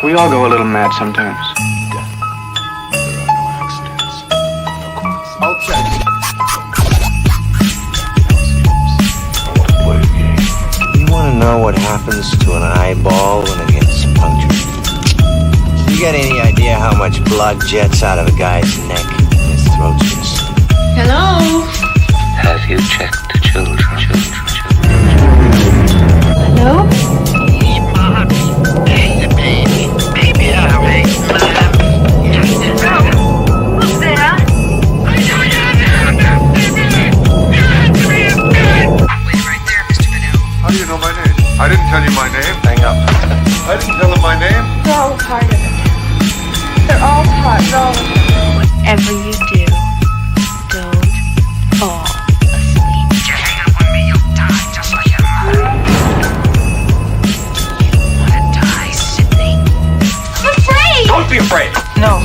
We all go a little mad sometimes. Okay. You want to know what happens to an eyeball when it gets punctured? You got any idea how much blood jets out of a guy's neck and his throat's been slit? Hello? Have you checked the children? Hello? Who's there? Wait right there, Mr. Benu. How do you know my name? I didn't tell you my name. Hang up. I didn't tell him my name. They're all part of it. They're all part, all of it. Whatever you do, don't fall asleep. You hang up on me, you'll die just like your mother. You wanna die, Sydney? I'm afraid! Don't be afraid. No.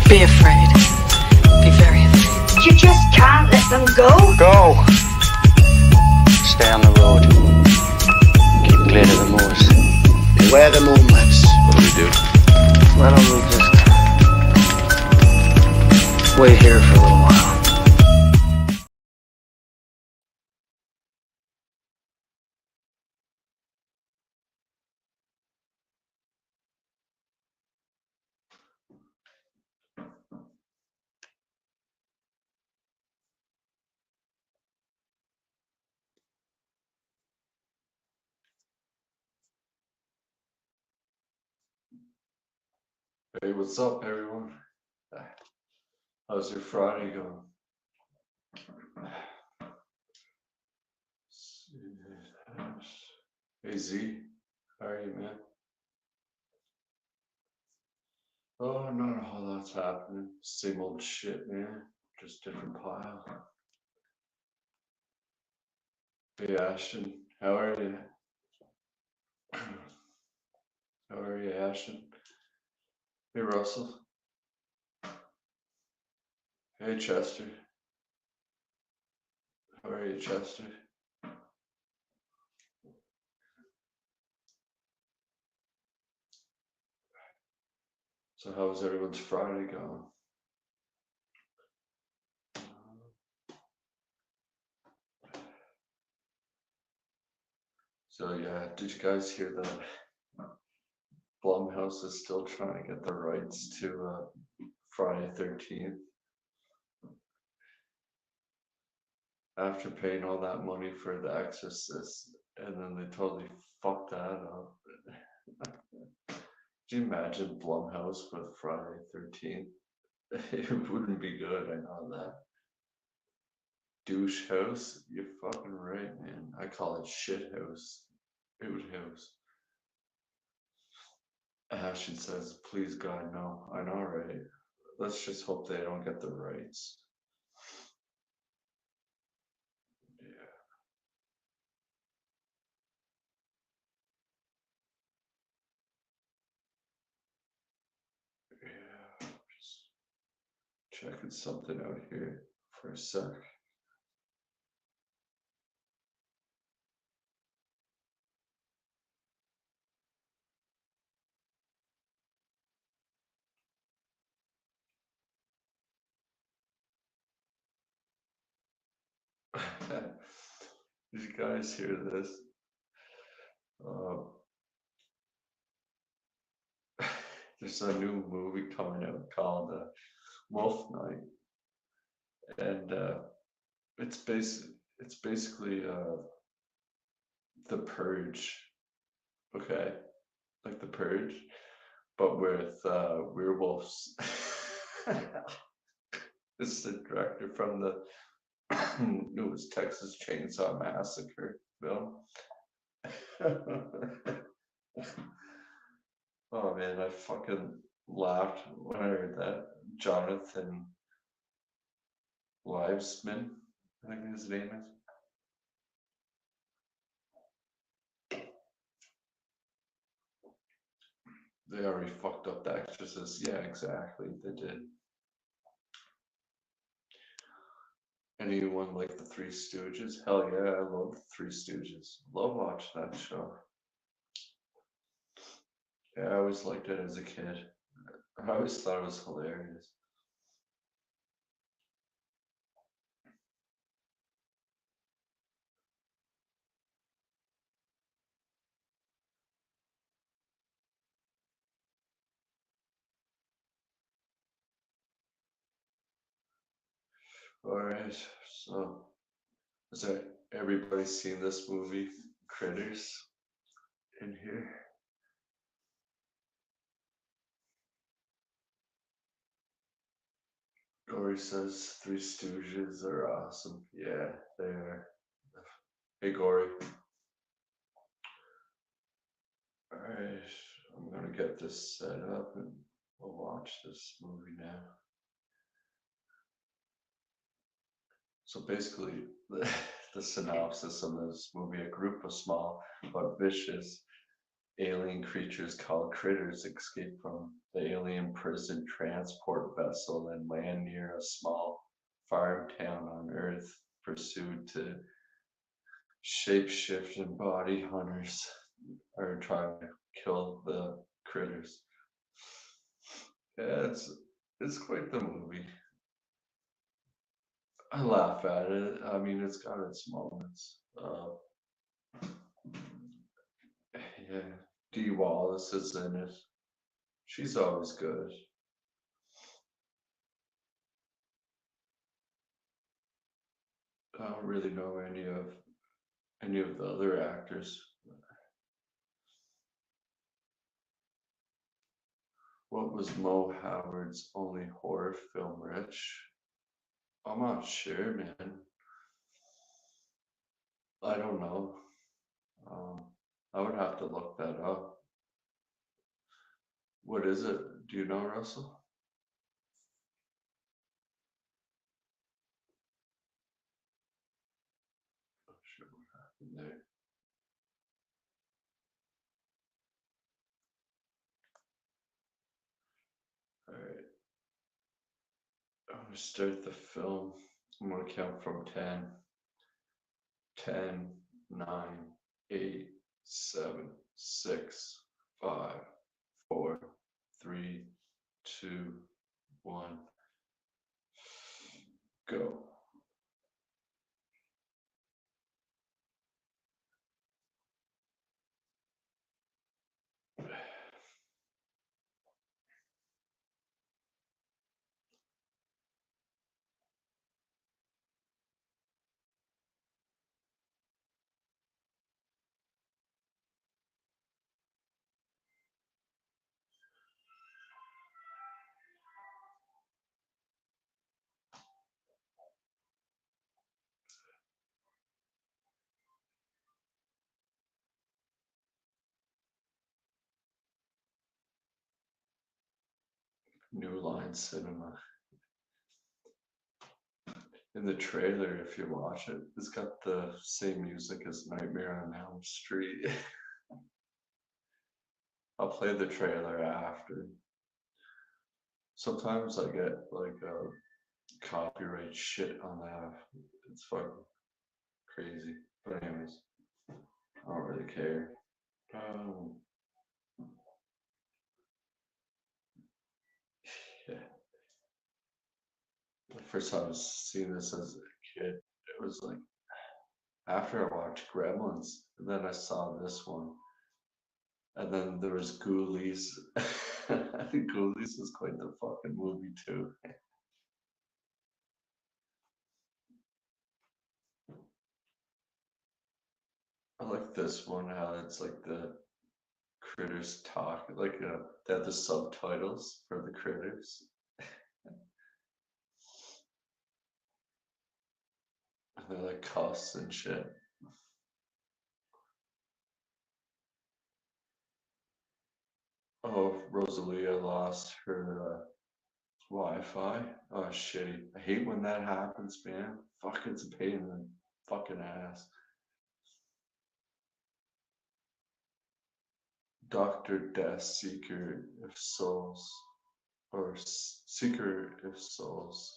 Be afraid. Be very afraid. You just can't let them go. Go! Stay on the road. Keep clear of the moors. Beware the moonlights. What do we do? Why don't we just wait here for a little while? Hey, what's up, everyone? How's your Friday going? Hey Z, how are you, man? Oh, not a whole lot's happening. Same old shit, man. Just different pile. Hey Ashton, how are you? How are you, Ashton? Hey Russell. Hey Chester. How are you, Chester? So how's everyone's Friday going? So yeah, did you guys hear that Blumhouse is still trying to get the rights to Friday 13th? After paying all that money for The Exorcist, and then they totally fucked that up. Could you imagine Blumhouse with Friday 13th? It wouldn't be good, I know that. Douche house? You're fucking right, man. I call it shit house. Hoot house. Ashton says, please God, no. I know, right? Let's just hope they don't get the rights. Yeah, just checking something out here for a sec. Did you guys hear this? There's a new movie coming out called Wolf Night, and it's basically The Purge, okay, like The Purge, but with werewolves. This is the director from the newest Texas Chainsaw Massacre film. Oh man, I fucking laughed when I heard that. Jonathan Livesman, I think his name is. They already fucked up The Exorcist. Yeah, exactly. They did. Anyone like the Three Stooges? Hell yeah, I love the Three Stooges. Love watching that show. Yeah, I always liked it as a kid. I always thought it was hilarious. Alright, so is that everybody seen this movie, Critters, in here? Gory says Three Stooges are awesome. Yeah, they are. Hey, Gory. Alright, I'm gonna get this set up and we'll watch this movie now. So basically, the synopsis of this movie, a group of small but vicious alien creatures called critters escape from the alien prison transport vessel and land near a small farm town on Earth, pursued to shape-shifting body hunters are trying to kill the critters. Yeah, it's quite the movie. I laugh at it. I mean, it's got its moments. Yeah, Dee Wallace is in it. She's always good. I don't really know any of the other actors. What was Mo Howard's only horror film, Rich? I'm not sure, man. I don't know. Um, I would have to look that up. What is it? Do you know, Russell? Not sure what happened there. All right, I'm gonna start the film. I'm gonna count from 10. 10, 9, 8, 7, 6, 5, 4, 3, 2, 1. Go. New Line Cinema. In the trailer, if you watch it, it's got the same music as Nightmare on Elm Street. I'll play the trailer after. Sometimes I get like copyright shit on that. It's fucking crazy. But anyways, I don't really care. Yeah. The first time I seen this as a kid, it was like after I watched Gremlins, and then I saw this one, and then there was Ghoulies. I think Ghoulies was quite the fucking movie too. I like this one, how it's like the critters talk, like they have the subtitles for the critters. And they're like cuss and shit. Oh, Rosalia lost her Wi-Fi. Oh, shitty. I hate when that happens, man. Fuck, it's a pain in the fucking ass. Dr. Death, Seeker of Souls. Or Seeker of Souls.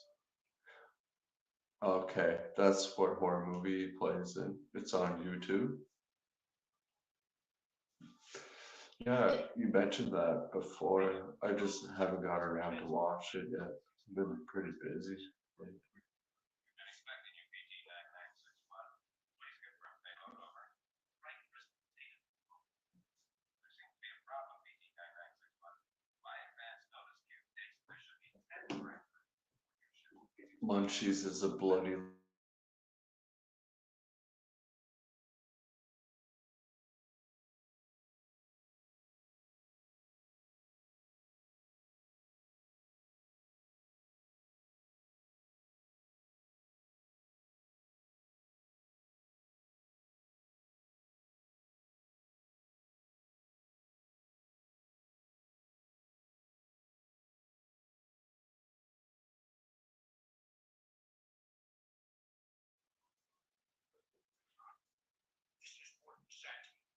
Okay, that's what horror movie he plays in. It's on YouTube. Yeah, you mentioned that before. I just haven't got around to watch it yet. I've been pretty busy. Munchies is a bloody.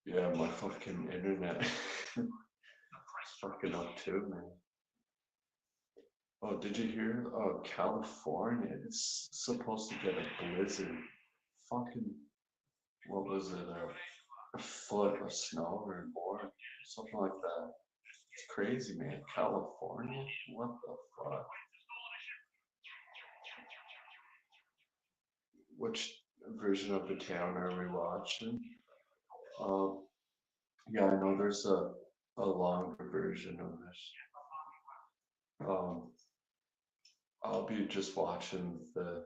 Yeah, my fucking internet is fucking up too, man. Oh, did you hear? Oh, California is supposed to get a blizzard. Fucking, what was it? A foot of snow or more, something like that. It's crazy, man. California? What the fuck? Which version of the town are we watching? Um, yeah, I know there's a longer version of this. Um, I'll be just watching the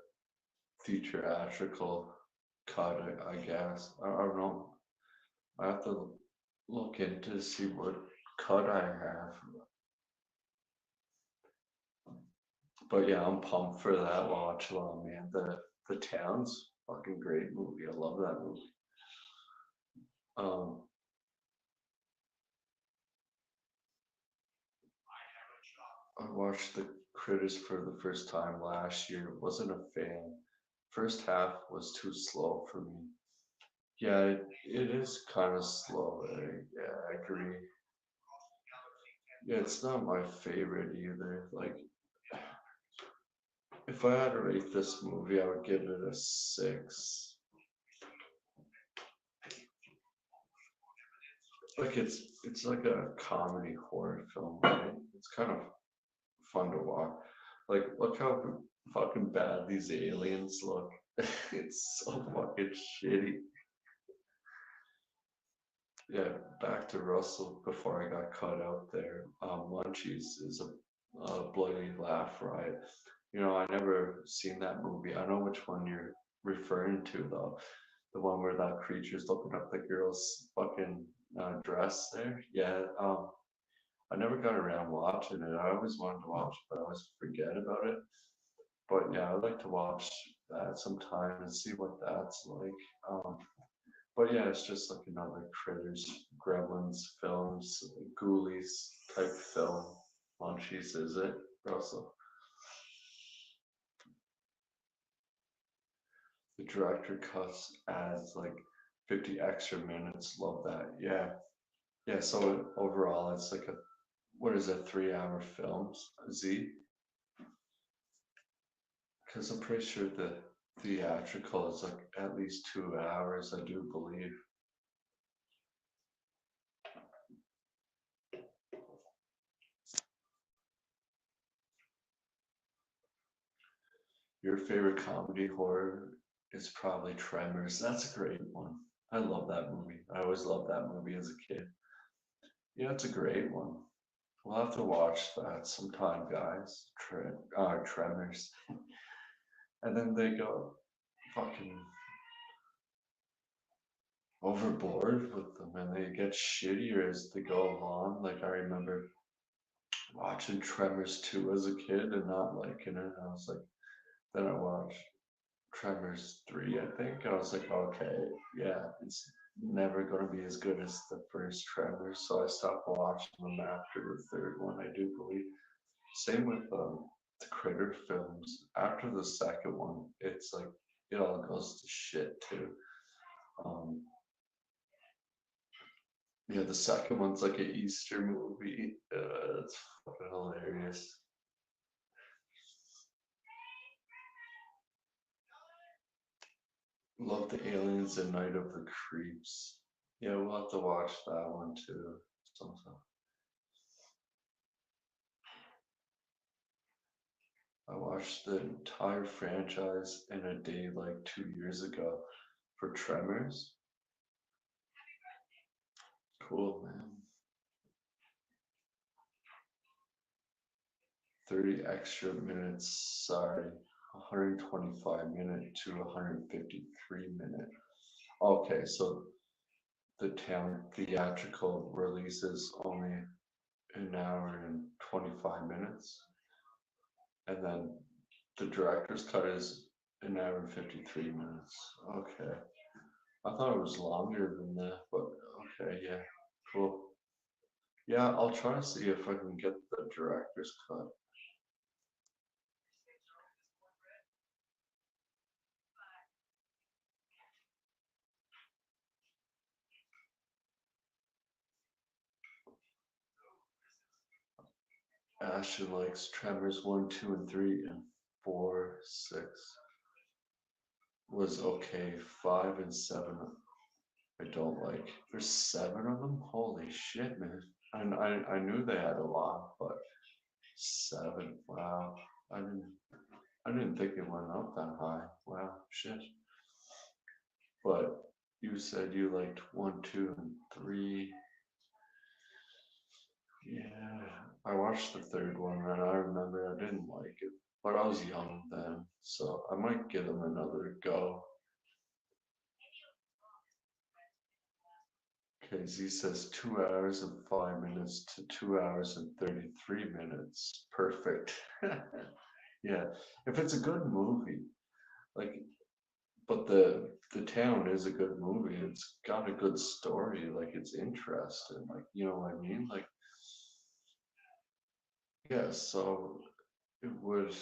theatrical cut, I guess. I don't know. I have to look into to see what cut I have. But yeah, I'm pumped for that watch along, man. The Town's fucking great movie. I love that movie. Um, I watched The Critters for the first time last year. Wasn't a fan. First half was too slow for me. Yeah, it is kind of slow. Yeah, I agree. Yeah, it's not my favorite either. Like, if I had to rate this movie, I would give it a 6. Like it's like a comedy horror film, right? It's kind of fun to watch. Like, look how fucking bad these aliens look. It's so fucking shitty. Yeah, back to Russell before I got cut out there. Munchies is a bloody laugh riot. You know, I never seen that movie. I know which one you're referring to though. The one where that creature's looking up the girl's fucking dress there. Yeah, I never got around watching it. I always wanted to watch it, but I always forget about it. But yeah, I'd like to watch that sometime and see what that's like. But yeah, it's just like another Critters, Gremlins films, Ghoulies type film. Munchies, is it, Russell? The director cuts adds like 50 extra minutes. Love that. Yeah. Yeah. So overall, it's like what is it, 3 hour films? Z? Because I'm pretty sure the theatrical is like at least 2 hours, I do believe. Your favorite comedy horror is probably Tremors. That's a great one. I love that movie. I always loved that movie as a kid. Yeah, it's a great one. We'll have to watch that sometime, guys. Tremors. And then they go fucking overboard with them and they get shittier as they go along. Like, I remember watching Tremors 2 as a kid and not liking it. I was like, then I watched Tremors 3, I think. I was like, okay, yeah, it's never going to be as good as the first Tremors. So I stopped watching them after the third one, I do believe. Same with the Critter films. After the second one, it's like, it all goes to shit too. Um, yeah, the second one's like an Easter movie. It's fucking hilarious. Love the Aliens and Night of the Creeps. Yeah, we'll have to watch that one too some stuff. I watched the entire franchise in a day like 2 years ago for Tremors. Cool, man. 30 extra minutes, sorry. 125-minute to 153-minute. Okay, so the town theatrical release is only an hour and 25 minutes. And then the director's cut is an hour and 53 minutes. Okay. I thought it was longer than that, but okay, yeah, cool. Yeah, I'll try to see if I can get the director's cut. Ashton likes Tremors 1, 2, and 3, and 4, 6 was okay. 5 and 7 I don't like. There's 7 of them? Holy shit, man. And I knew they had a lot, but 7, wow. I didn't think it went up that high. Wow, shit. But you said you liked 1, 2, and 3. Yeah, I watched the third one and I remember I didn't like it, but I was young then, so I might give them another go. Okay, Z says 2 hours and 5 minutes to 2 hours and 33 minutes. Perfect. Yeah, if it's a good movie, like, but the town is a good movie. It's got a good story, like it's interesting, like, you know what I mean? Like, yeah, so it would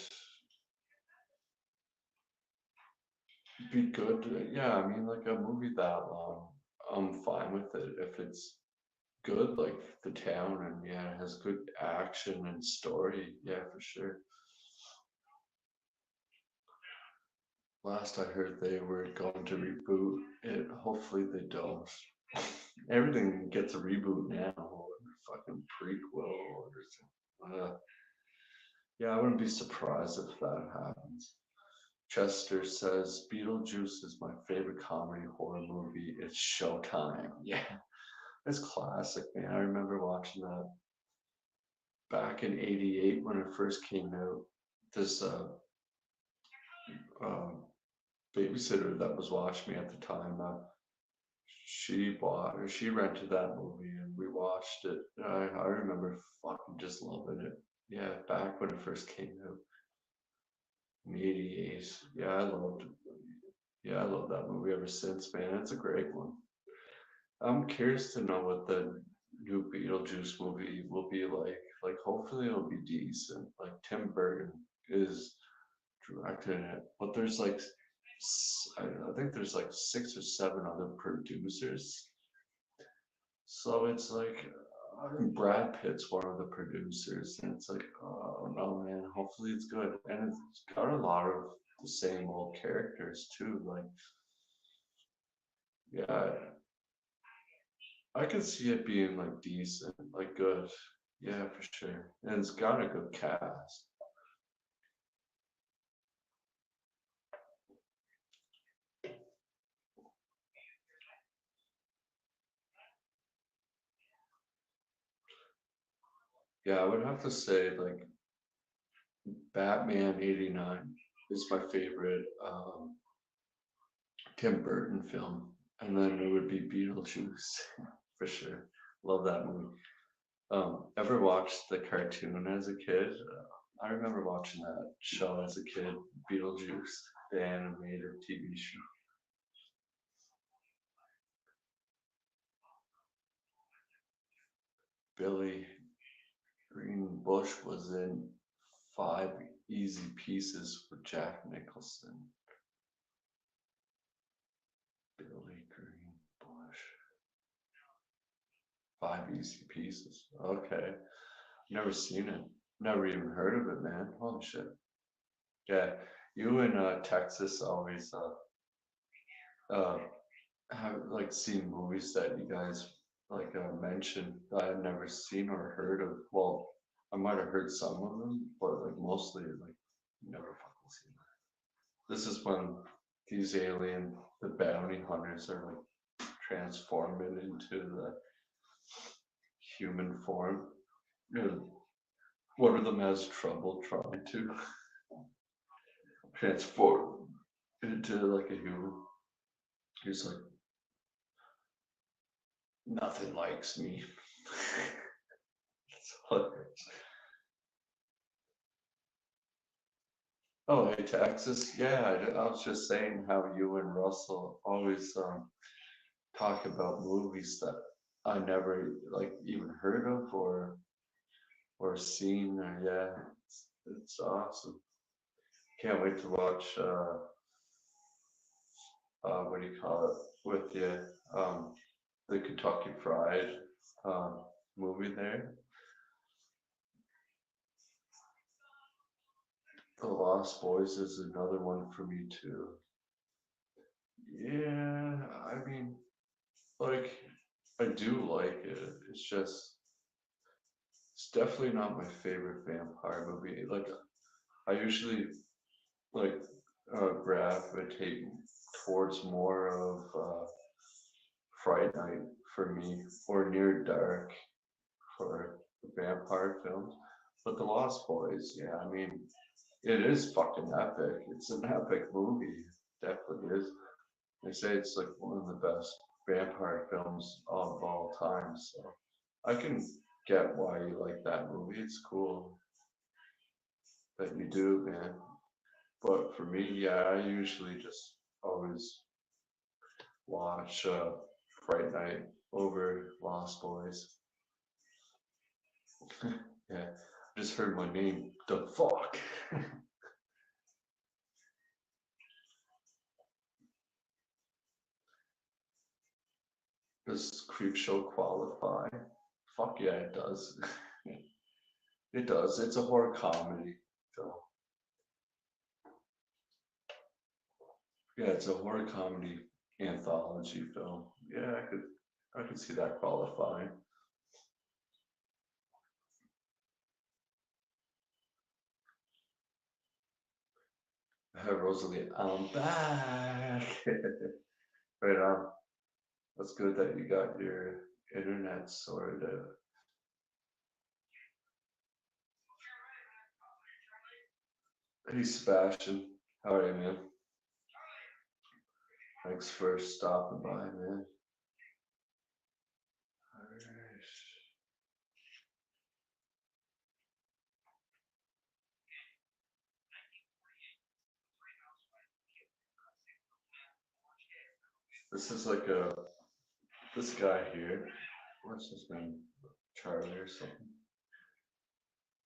be good. Yeah, I mean, like a movie that long, I'm fine with it if it's good, like the town, and yeah, it has good action and story. Yeah, for sure. Last I heard, they were going to reboot it. Hopefully, they don't. Everything gets a reboot now, or fucking prequel, or yeah, I wouldn't be surprised if that happens. Chester says Beetlejuice is my favorite comedy horror movie. It's Showtime. Yeah, it's classic, man. I remember watching that back in '88 when it first came out. This um, babysitter that was watching me at the time, she rented that movie and we watched it. I remember fucking just loving it. Yeah, back when it first came out in '88. Yeah, I love that movie ever since, man. It's a great one. I'm curious to know what the new Beetlejuice movie will be like. Like, hopefully it'll be decent. Like, Tim Burton is directing it, but there's like, I think there's like 6 or 7 other producers. So it's like, Brad Pitt's one of the producers, and it's like, oh no, man. Hopefully it's good, and it's got a lot of the same old characters too. Like, yeah, I can see it being like decent, like good. Yeah, for sure. And it's got a good cast. Yeah, I would have to say like Batman '89 is my favorite Tim Burton film. And then it would be Beetlejuice for sure. Love that movie. Ever watched the cartoon as a kid? I remember watching that show as a kid, Beetlejuice, the animated TV show. Billy Green Bush was in 5 Easy Pieces with Jack Nicholson. Billy Green Bush. 5 Easy Pieces. Okay. Never seen it. Never even heard of it, man. Holy shit. Yeah, you in Texas always have like seen movies that you guys like mentioned that I've never seen or heard of. Well, I might have heard some of them, but like mostly like never fucking seen that. This is when these the bounty hunters are like transformed into the human form. You know, one of them has trouble trying to transform into like a human. He's like, nothing likes me. It's hilarious. Oh, hey, Texas. Yeah, I was just saying how you and Russell always talk about movies that I never like even heard of or seen. Or, yeah, it's awesome. Can't wait to watch. What do you call it? With you, the Kentucky Fried movie there. The Lost Boys is another one for me too. Yeah, I mean, like, I do like it. It's just, it's definitely not my favorite vampire movie. Like, I usually like gravitate towards more of Fright Night for me, or Near Dark for vampire films. But The Lost Boys, yeah, I mean, it is fucking epic. It's an epic movie. Definitely is. They say it's like one of the best vampire films of all time. So I can get why you like that movie. It's cool that you do, man. But for me, yeah, I usually just always watch Fright Night over Lost Boys. Yeah, I just heard my name. The fuck. Does Creepshow qualify? Fuck yeah, it does. It does. It's a horror comedy. So yeah, it's a horror comedy anthology film. Yeah, I could see that qualifying. Hi Rosalie, I'm back. Right on. That's good that you got your internet sorted out. Hey Sebastian, how are you, man? Thanks for stopping by, man. Alright. This is like this guy here. What's his name? Charlie or something.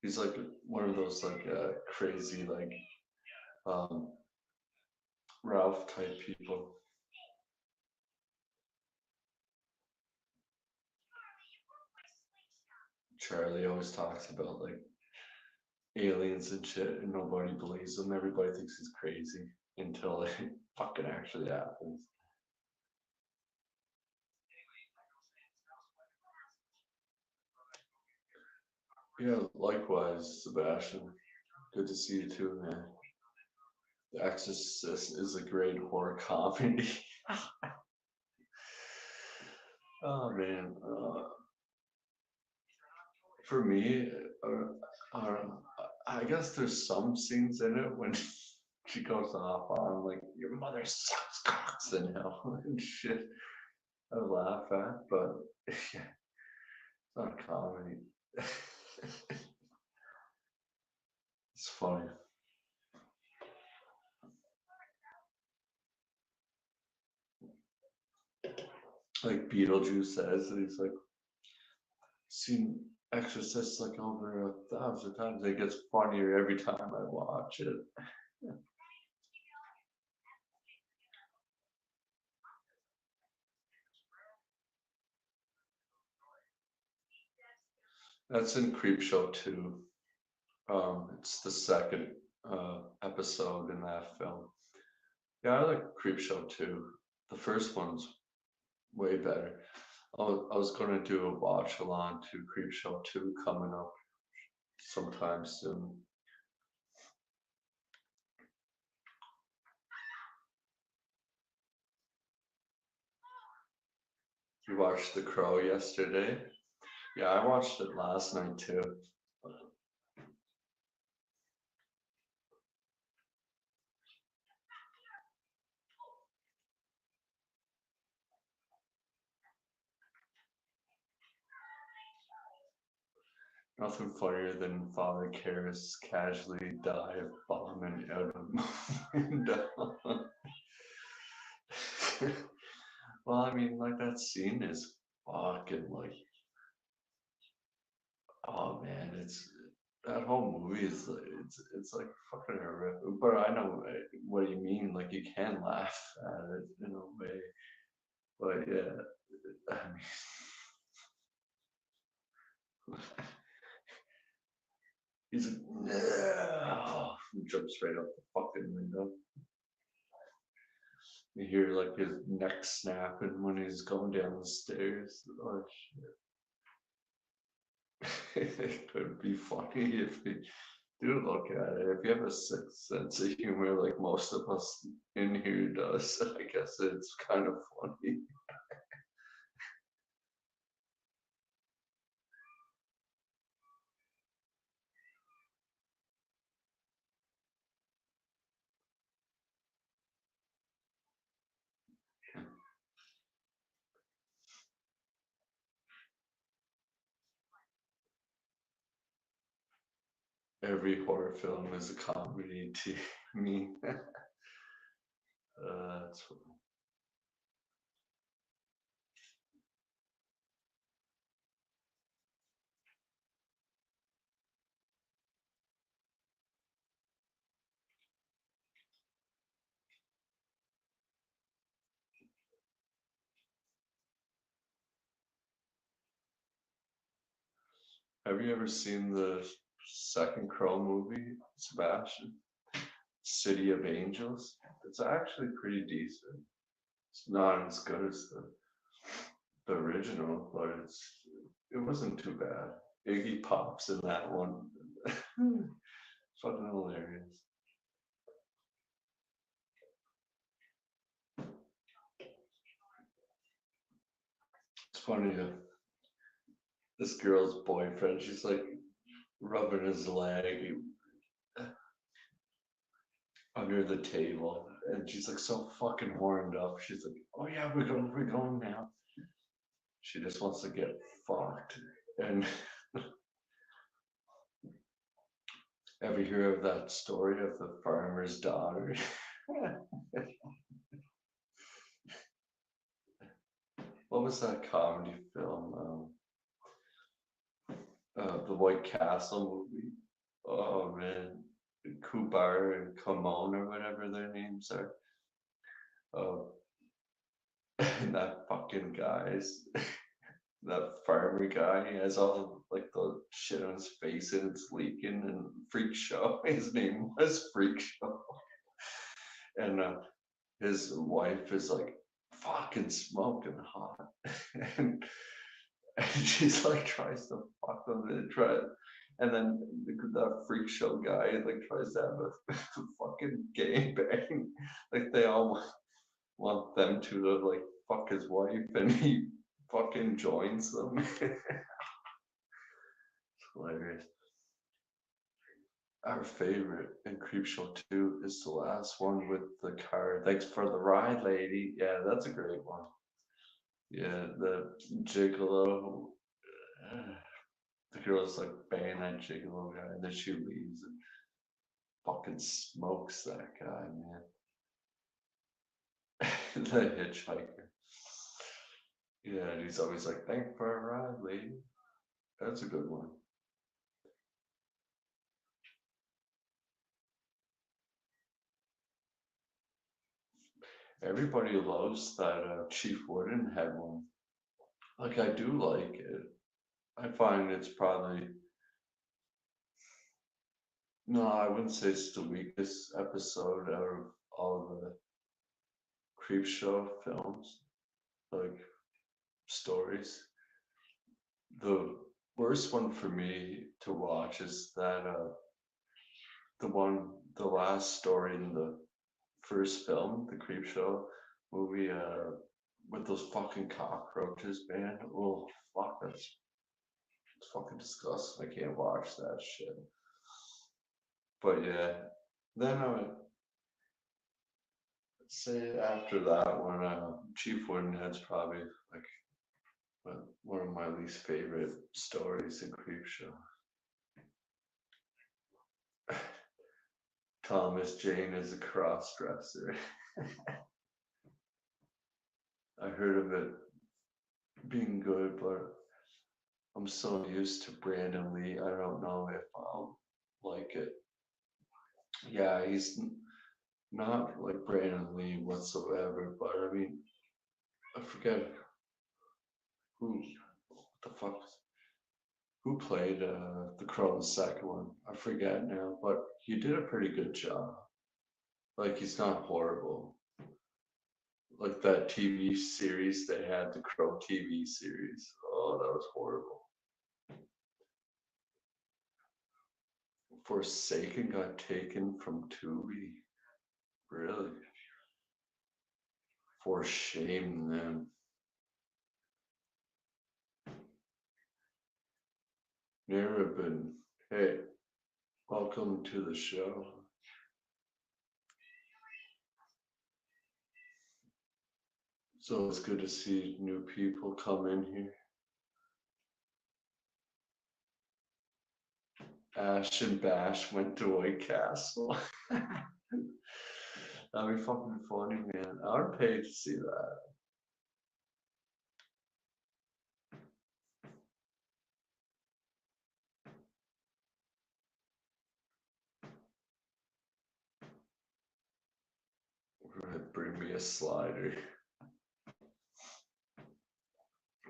He's like one of those like crazy like um, Ralph type people. Charlie always talks about like aliens and shit, and nobody believes him. Everybody thinks he's crazy until it fucking actually happens. Yeah, likewise, Sebastian. Good to see you too, man. The Exorcist is a great horror comedy. Oh man, for me, I guess there's some scenes in it when she goes off on like your mother sucks cocks in hell and shit. I laugh at, but yeah, it's not comedy. It's funny. Like Beetlejuice says, and he's like, seen Exorcist like over 1,000 times. It gets funnier every time I watch it. That's in Creepshow 2. It's the second episode in that film. Yeah, I like Creepshow 2. The first one's way better. I was gonna do a watch along to Creepshow 2 coming up sometime soon. You watched The Crow yesterday? Yeah, I watched it last night too. Nothing funnier than Father Karras casually dive bombing out of a window. Well, I mean, like that scene is fucking like, oh man, it's that whole movie is like, it's like fucking horrific. But I know what you mean. Like you can laugh at it in a way, but yeah, I mean, he's like, no, he jumps right out the fucking window. You hear like his neck snapping when he's going down the stairs. Oh shit. It could be funny if you do look at it. If you have a sixth sense of humor like most of us in here does, I guess it's kind of funny. Every horror film is a comedy to me. That's Have you ever seen the second Crow movie, Sebastian? City of Angels? It's actually pretty decent. It's not as good as the original, but it wasn't too bad. Iggy Pop's in that one. Fucking hilarious. It's funny this girl's boyfriend, she's like rubbing his leg under the table, and she's like so fucking warmed up. She's like, "Oh yeah, we're going now." She just wants to get fucked. And ever hear of that story of the farmer's daughter? What was that comedy film? The White Castle movie. Oh man, Kubar and Kamon or whatever their names are. Uh, and that fucking guy's that farmer guy, he has all like the shit on his face and it's leaking and Freak Show. His name was Freak Show. And his wife is like fucking smoking hot. and, and she's like tries to fuck him and and then that Freak Show guy like tries to have a fucking gangbang. Like they all want them to like fuck his wife and he fucking joins them. It's hilarious. Our favorite in Creepshow 2 is the last one with the car. Thanks for the ride, lady. Yeah, that's a great one. Yeah, the gigolo. The girl's like banging that gigolo guy, and then she leaves and fucking smokes that guy, man. The hitchhiker. Yeah, and he's always like, "Thanks for a ride, lady." That's a good one. Everybody loves that Chief Wooden had one. Like I do like it. I find it's probably no, I wouldn't say it's the weakest episode out of all the Creepshow films. Like stories. The worst one for me to watch is that the last story in the first film, the Creepshow movie, with those fucking cockroaches, man. Oh fuck, it's fucking disgusting. I can't watch that shit. But yeah, then I would say after that one, Chief Woodenhead's probably like one of my least favorite stories in Creepshow. Thomas Jane is a cross dresser. I heard of it being good, but I'm so used to Brandon Lee. I don't know if I'll like it. Yeah, he's not like Brandon Lee whatsoever, but I mean, I forget who, what the fuck, who played the Crow in the second one. I forget now, but he did a pretty good job. Like, he's not horrible. Like that TV series they had, the Crow TV series. Oh, that was horrible. Forsaken got taken from Tubi. Really? For shame, then. Narabin, hey, welcome to the show. So it's good to see new people come in here. Ash and Bash went to White Castle. That'd be fucking funny, man. I would pay to see that. Bring me a slider.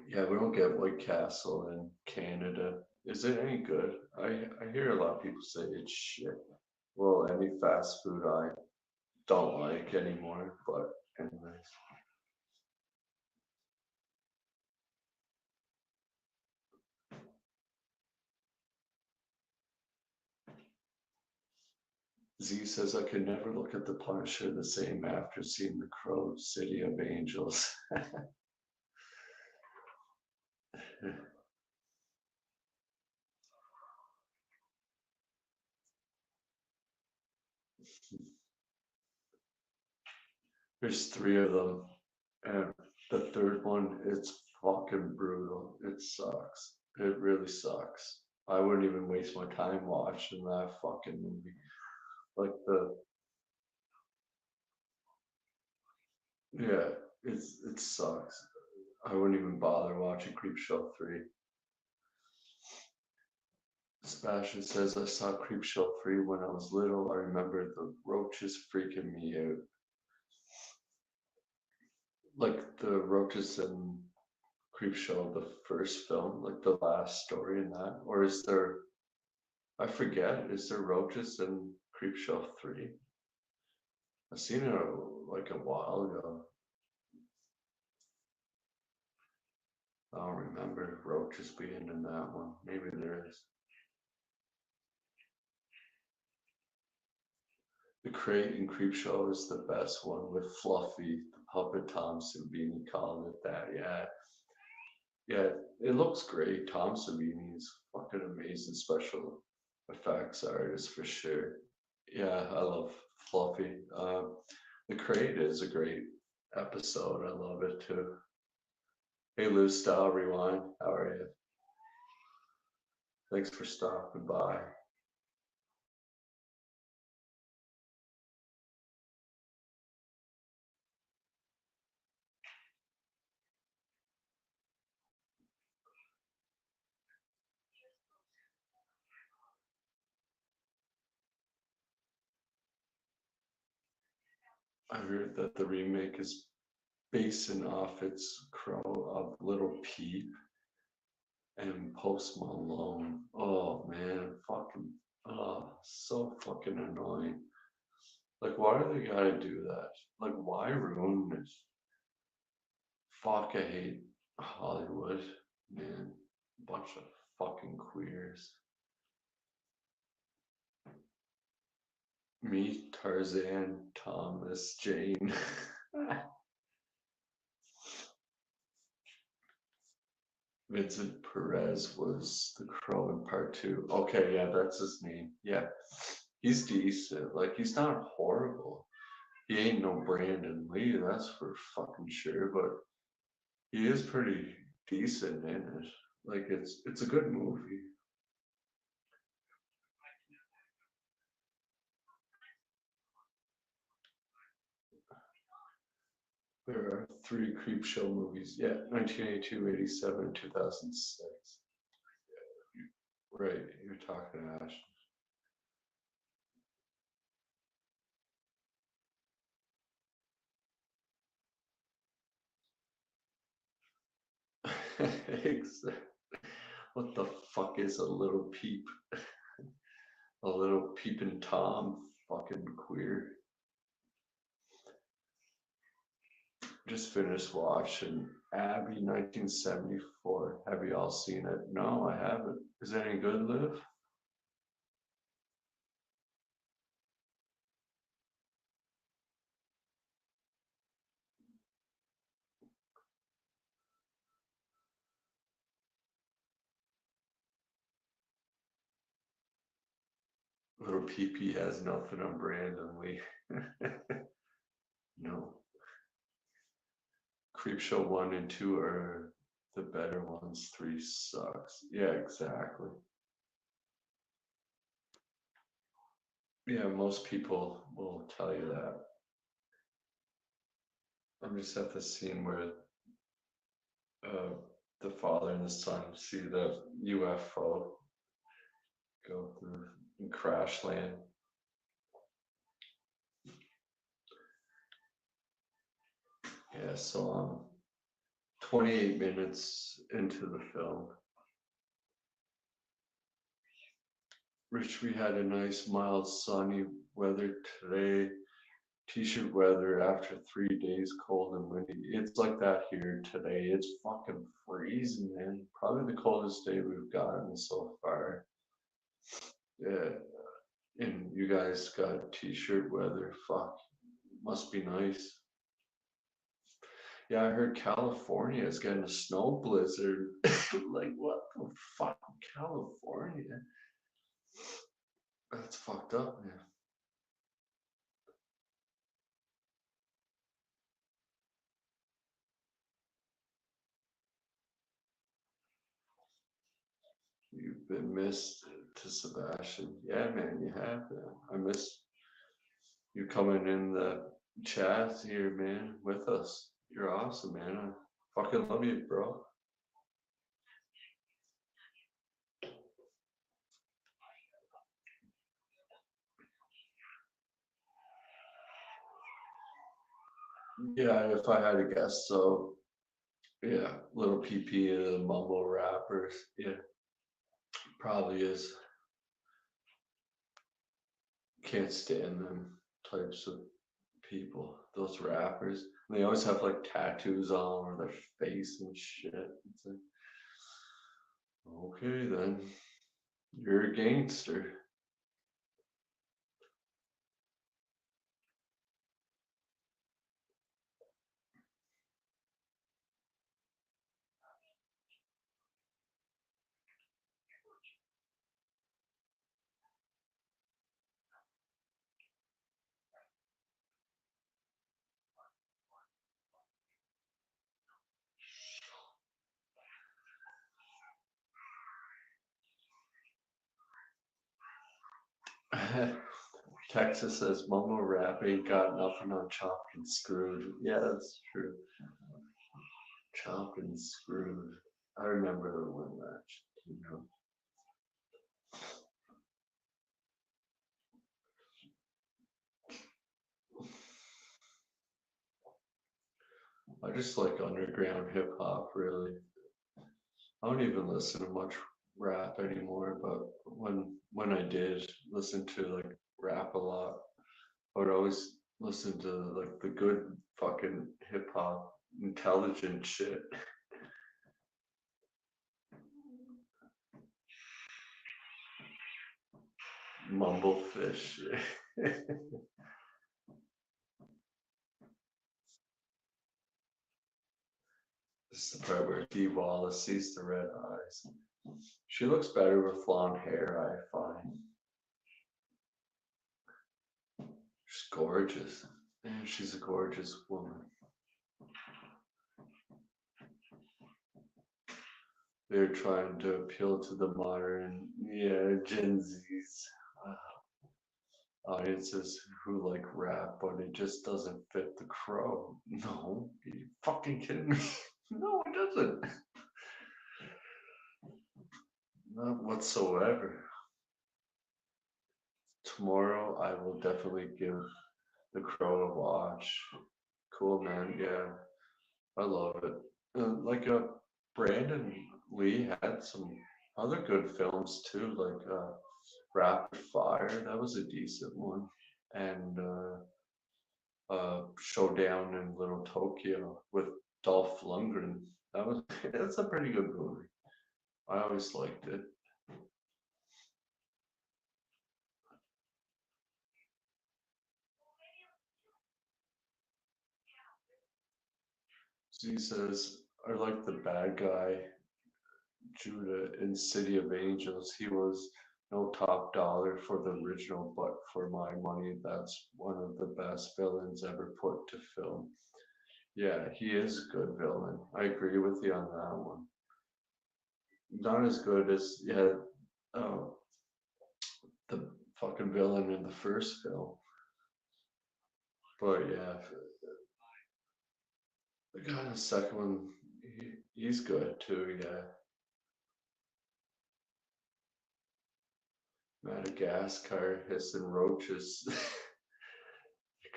Yeah, we don't get White Castle in Canada. Is it any good? I hear a lot of people say it's shit. Well, any fast food I don't like anymore, but anyways. Z says I could never look at the Punisher the same after seeing the Crow City of Angels. There's three of them, and the third one, it's fucking brutal. It sucks. It really sucks. I wouldn't even waste my time watching that fucking movie. Like yeah, it sucks. I wouldn't even bother watching Creepshow 3. Sebastian says I saw Creepshow 3 when I was little. I remember the roaches freaking me out. Like the roaches in Creepshow, the first film, like the last story in that? Or is there, I forget, is there roaches in Creepshow 3? I seen it like a while ago. I don't remember roaches being in that one. Maybe there is. The crate in Creepshow is the best one with Fluffy, the puppet Tom Savini called it that. Yeah. Yeah, it looks great. Tom Savini is fucking amazing special effects artist for sure. Yeah, I love Fluffy. The Crate is a great episode. I love it too. Hey, Lou Style Rewind. How are you? Thanks for stopping by. I heard that the remake is basing off its Crow of Little Peep and Post Malone. Oh man, fucking, oh, so fucking annoying. Like, why do they gotta do that? Like, why ruin it? Fuck, I hate Hollywood, man, bunch of fucking queers. Me, Tarzan, Thomas, Jane. Vincent Perez was the Crow in part two. Okay, yeah, that's his name. Yeah, he's decent. Like, he's not horrible. He ain't no Brandon Lee, that's for fucking sure. But he is pretty decent in it. Like, it's a good movie. There are three Creepshow movies. Yeah, 1982, 87, 2006. Right, you're talking Ash. What the fuck is a little peep? A little peeping Tom, fucking queer. Just finished watching Abby 1974. Have you all seen it? No, I haven't. Is it any good, Liv? Little PP has nothing on Brandon Lee. No. Creepshow 1 and 2 are the better ones. 3 sucks. Yeah, exactly. Yeah, most people will tell you that. I'm just at the scene where uh, the father and the son see the UFO go through and crash land. Yeah, so I'm 28 minutes into the film. Rich, we had a nice mild sunny weather today. T-shirt weather after 3 days cold and windy. It's like that here today. It's fucking freezing, man. Probably the coldest day we've gotten so far. Yeah, and you guys got t-shirt weather. Fuck, must be nice. Yeah, I heard California is getting a snow blizzard. Like, what the fuck, California? That's fucked up, man. You've been missed to Sebastian. Yeah, man, you have. Man. I miss you coming in the chat here, man, with us. You're awesome, man. I fucking love you, bro. Yeah, if I had to guess, so yeah, little PP, the mumble rappers. Yeah, probably is. Can't stand them types of people, those rappers. And they always have like tattoos all over their face and shit. It's like, okay, then you're a gangster. Texas says mumble rap ain't got nothing on Chopped and Screwed. Yeah, that's true. Chopped and Screwed. I remember when that, you know. I just like underground hip hop, really. I don't even listen to much rap anymore, but when I did listen to like rap a lot, I would always listen to like the good fucking hip hop, intelligent shit. Mumblefish. This is the part where Dee Wallace sees the red eyes. She looks better with blonde hair, I find. She's gorgeous. And she's a gorgeous woman. They're trying to appeal to the modern, Gen Z's audiences who like rap, but it just doesn't fit the Crow. No, are you fucking kidding me? No, it doesn't. Not whatsoever. Tomorrow I will definitely give The Crow a watch. Cool, man. Yeah, I love it. Like Brandon Lee had some other good films too, like Rapid Fire. That was a decent one, and Showdown in Little Tokyo with Dolph Lundgren. That's a pretty good movie. I always liked it. He says, I like the bad guy, Judah in City of Angels. He was no top dollar for the original, but for my money, that's one of the best villains ever put to film. Yeah, he is a good villain. I agree with you on that one. Not as good as, the fucking villain in the first film. But yeah, the guy in the second one, he's good too, yeah. Madagascar, hissing roaches.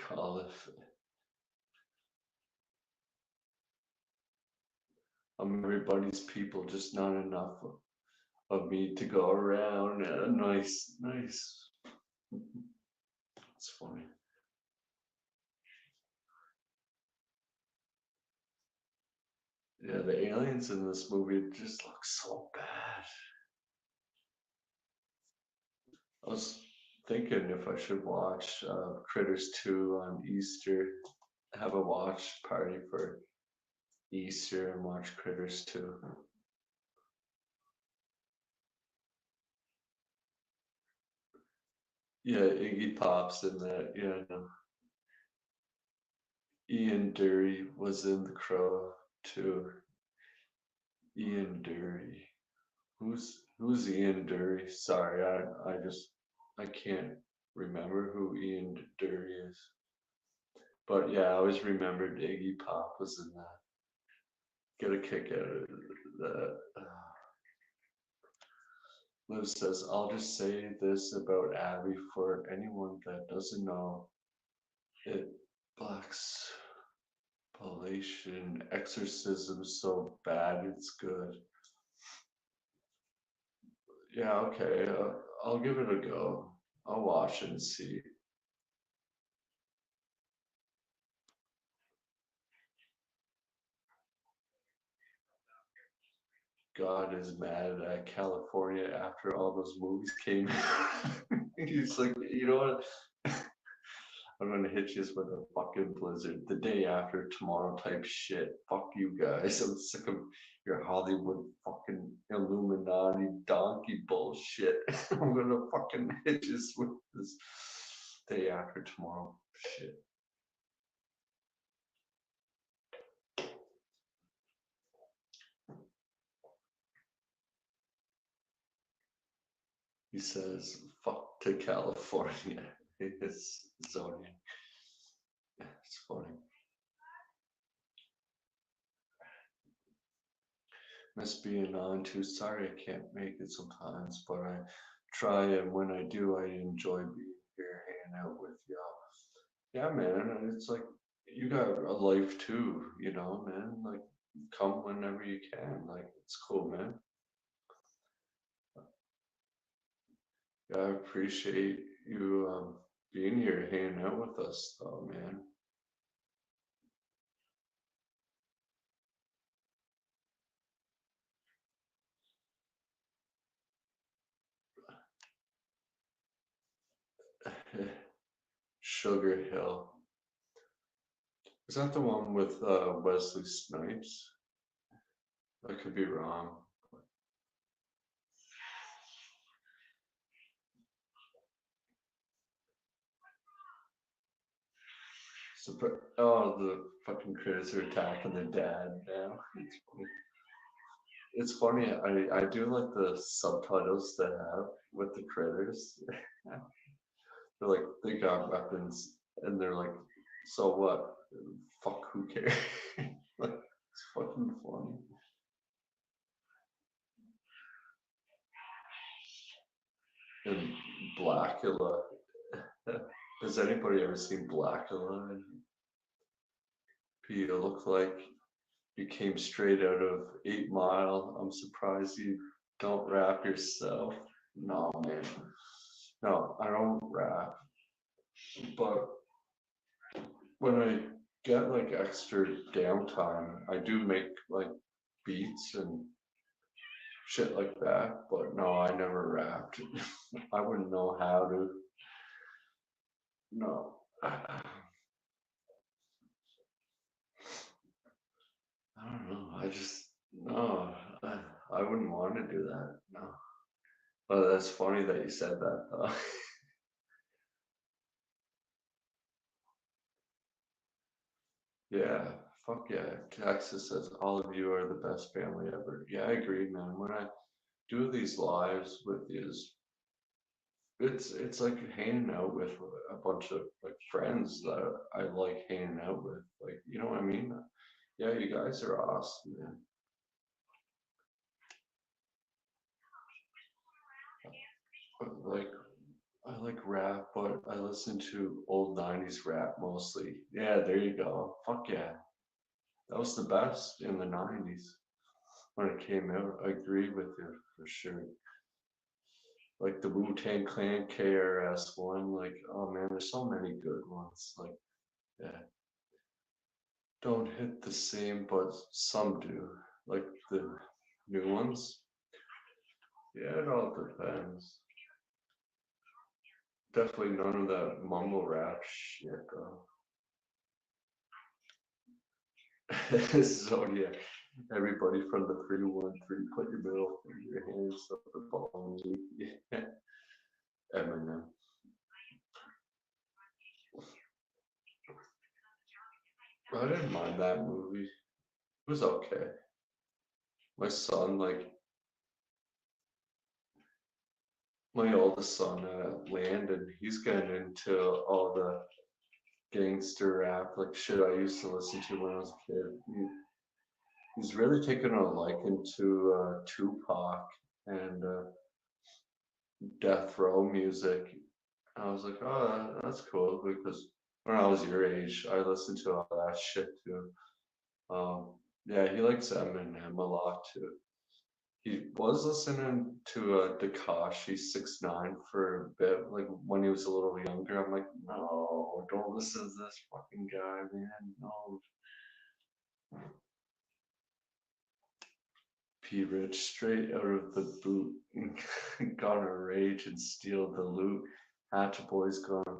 Call it. I'm everybody's people, just not enough of me to go around. Nice. It's funny. Yeah, the aliens in this movie just look so bad. I was thinking if I should watch Critters 2 on Easter, have a watch party for Easter and watch Critters 2. Yeah, Iggy Pop's in that. Yeah, no. Ian Dury was in The Crow too. Ian Dury. Who's Ian Dury? Sorry, I can't remember who Ian Dury is. But yeah, I always remembered Iggy Pop was in that. Get a kick out of that. Liv says, I'll just say this about Abby for anyone that doesn't know. It blacks Palatian exorcism so bad it's good. Yeah, okay. I'll give it a go. I'll watch and see. God is mad at California after all those movies came out. He's like, you know what? I'm gonna hit you with a fucking blizzard the day after tomorrow type shit. Fuck you guys. I'm sick of your Hollywood fucking Illuminati donkey bullshit. I'm gonna fucking hit you with this day after tomorrow shit. He says, fuck to California. It's zoning. It's funny. Miss being on too. Sorry I can't make it sometimes, but I try, and when I do, I enjoy being here, hanging out with y'all. Yeah, man, it's like you got a life too, man. Like, come whenever you can. Like, it's cool, man. Yeah, I appreciate you being here, hanging out with us, though, man. Sugar Hill. Is that the one with Wesley Snipes? I could be wrong. Oh, the fucking critters are attacking the dad now. It's funny. I do like the subtitles they have with the critters. They're like, they got weapons, and they're like, so what? Fuck, who cares? Like, it's fucking funny. And Blackula. Has anybody ever seen Blackula? You look like you came straight out of 8 Mile. I'm surprised you don't rap yourself. No, man. No, I don't rap. But when I get like extra downtime, I do make like beats and shit like that. But no, I never rapped. I wouldn't know how to. No. I don't know. I just, no, I wouldn't want to do that. No. But that's funny that you said that though. Yeah, fuck yeah. Texas says all of you are the best family ever. Yeah, I agree, man. When I do these lives with you, it's like hanging out with a bunch of like friends that I like hanging out with. Like, you know what I mean? Yeah, you guys are awesome, man. Like, I like rap, but I listen to old 90s rap mostly. Yeah, there you go. Fuck yeah. That was the best in the 90s when it came out. I agree with you for sure. Like the Wu-Tang Clan KRS one, like, oh man, there's so many good ones. Like, yeah. Don't hit the same, but some do. Like the new ones. Yeah, it all depends. Definitely none of that mumble rap shit though. So yeah, everybody from the 313, put your middle finger, your hands up and follow me. Yeah. Eminem. I didn't mind that movie. It was okay. My son, like my oldest son, Landon, he's getting into all the gangster rap, like shit I used to listen to when I was a kid. He's really taken a liking to Tupac and Death Row music. I was like, oh, that's cool because when I was your age, I listened to all that shit too. Yeah, he likes Eminem a lot too. He was listening to Tekashi 6ix9ine for a bit, like when he was a little younger. I'm like, no, don't listen to this fucking guy, man. No. P Rich straight out of the boot, gonna rage and steal the loot. Hatch Boys gonna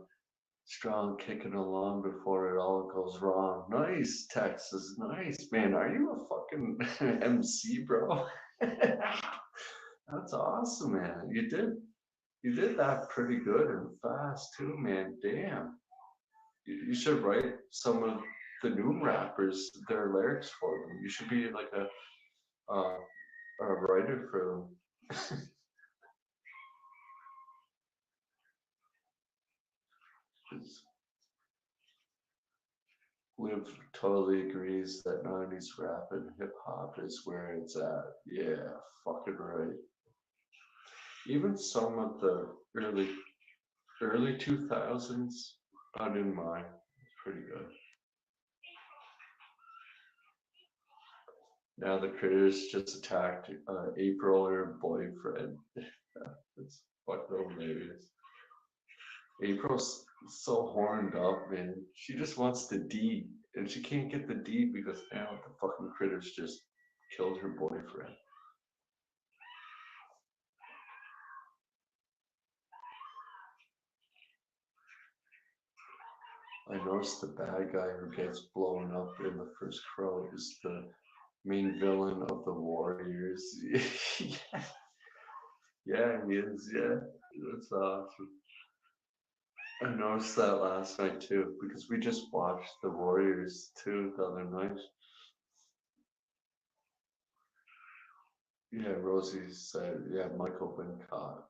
strong kicking along before it all goes wrong. Nice, Texas, nice, man. Are you a fucking MC, bro? That's awesome, man. You did that pretty good and fast too, man. Damn. You should write some of the new rappers their lyrics for them. You should be like a writer for them. Liv totally agrees that 90s rap and hip hop is where it's at. Yeah, fucking right. Even some of the early 2000s, I didn't mind. It's pretty good. Now the critters just attacked April, her boyfriend. It's fucking hilarious. April's so horned up, man. She just wants the D, and she can't get the D because now the fucking critters just killed her boyfriend. I noticed the bad guy who gets blown up in the first Crow is the main villain of the Warriors. Yeah, yeah, he is. Yeah, that's awesome. I noticed that last night too because we just watched the Warriors too the other night. Yeah, Rosie said, yeah, Michael Wincott.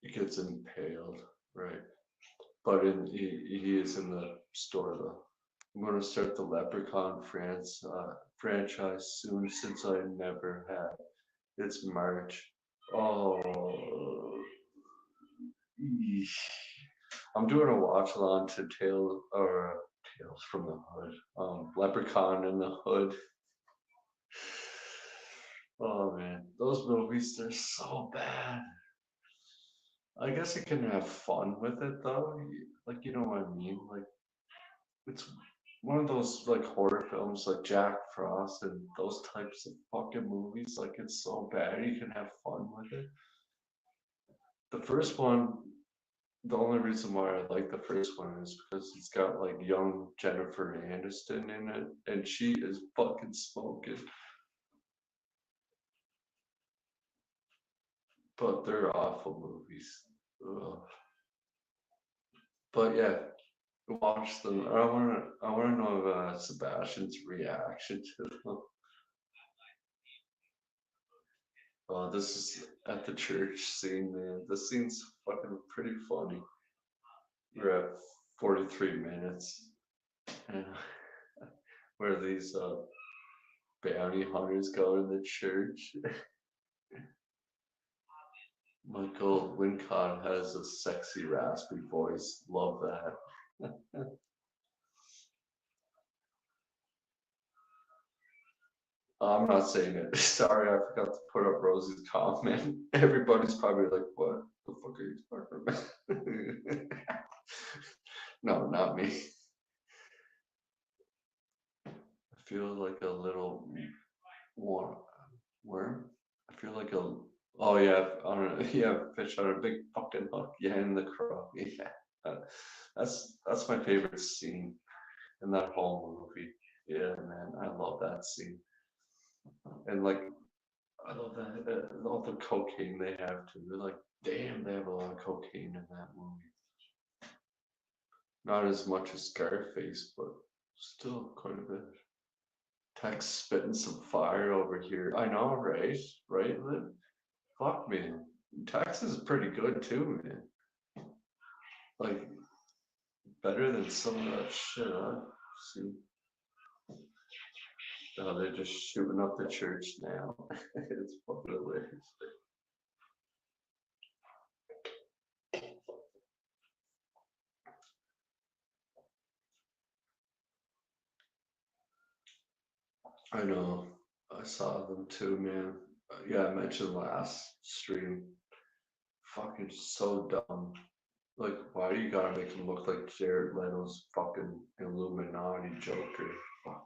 He gets impaled, right? But he is in the store though. I'm gonna start the Leprechaun franchise soon since I never had. It's March. Oh, eesh. I'm doing a watch along to Tales from the Hood. Leprechaun in the Hood. Oh man, those movies they're so bad. I guess you can have fun with it though. Like you know what I mean? Like it's one of those like horror films like Jack Frost and those types of fucking movies. Like it's so bad you can have fun with it. The first one, the only reason why I like the first one is because it's got like young Jennifer Aniston in it, and she is fucking smoking. But they're awful movies. Ugh. But yeah, watch them. I wanna know Sebastian's reaction to them. Oh, this is at the church scene, man. This scene's fucking pretty funny. We're at 43 minutes, and where these bounty hunters go to the church. Michael Wincott has a sexy, raspy voice. Love that. I'm not saying it. Sorry, I forgot to put up Rosie's comment. Everybody's probably like, what the fuck are you talking about? No, not me. I feel like a little worm. I feel like a, oh yeah, on a, yeah, fish on a big fucking hook. Yeah, in the crow. Yeah. Uh, that's my favorite scene in that whole movie. Yeah, man, I love that scene. And like I love that all the cocaine they have too. They're like, damn, they have a lot of cocaine in that movie. Not as much as Scarface, but still quite a bit. Tex spitting some fire over here. I know, right? Right, Lynn? Fuck, man. Tex is pretty good too, man. Like better than some of that shit I've seen. Oh, they're just shooting up the church now. It's fucking hilarious. I know. I saw them too, man. Yeah, I mentioned last stream. Fucking so dumb. Like, why do you gotta make him look like Jared Leto's fucking Illuminati Joker? Fuck.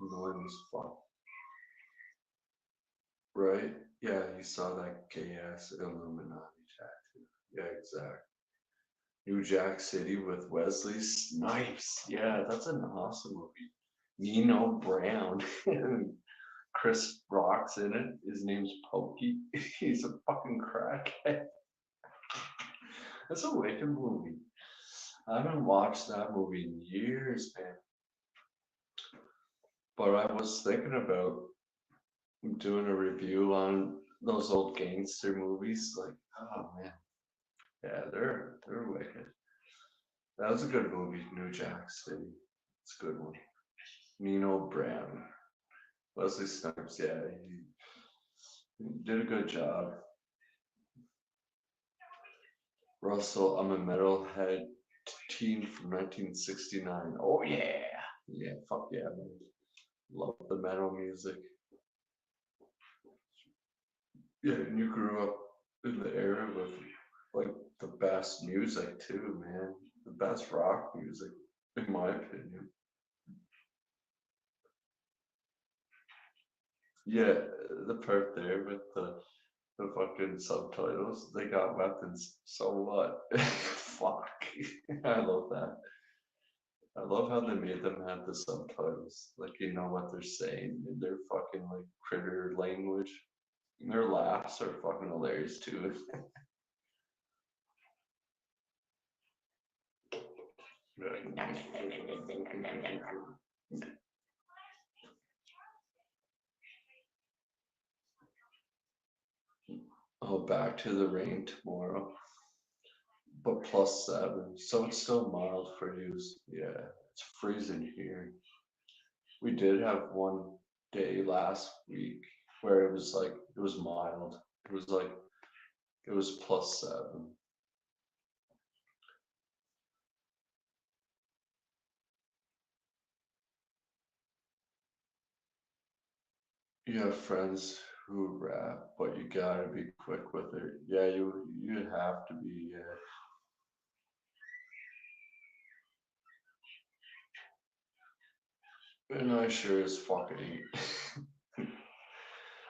Annoying as fuck. Right? Yeah, he saw that gay ass Illuminati tattoo. Yeah, exactly. New Jack City with Wesley Snipes. Yeah, that's an awesome movie. Nino Brown. Chris Rock's in it. His name's Pokey. He's a fucking crackhead. That's a wicked movie. I haven't watched that movie in years, man. But I was thinking about doing a review on those old gangster movies. Like, oh man, yeah, they're wicked. That was a good movie, New Jack City. It's a good one. Nino Brown, Wesley Snipes. Yeah, he did a good job. Russell, I'm a metalhead teen from 1969. Oh yeah, yeah, fuck yeah, man. Love the metal music. Yeah, and you grew up in the era with like the best music too, man. The best rock music, in my opinion. Yeah, the part there with the the fucking subtitles. They got weapons. So what? Fuck. I love that. I love how they made them have the subtitles. Like you know what they're saying in their fucking like critter language. And their laughs are fucking hilarious too. Oh, back to the rain tomorrow, but +7, so it's still mild for you. Yeah, it's freezing here. We did have one day last week where it was like it was mild. It was like it was +7. You have friends who rap, but you gotta be quick with it. Yeah, you have to be. And I sure as fuck ain't.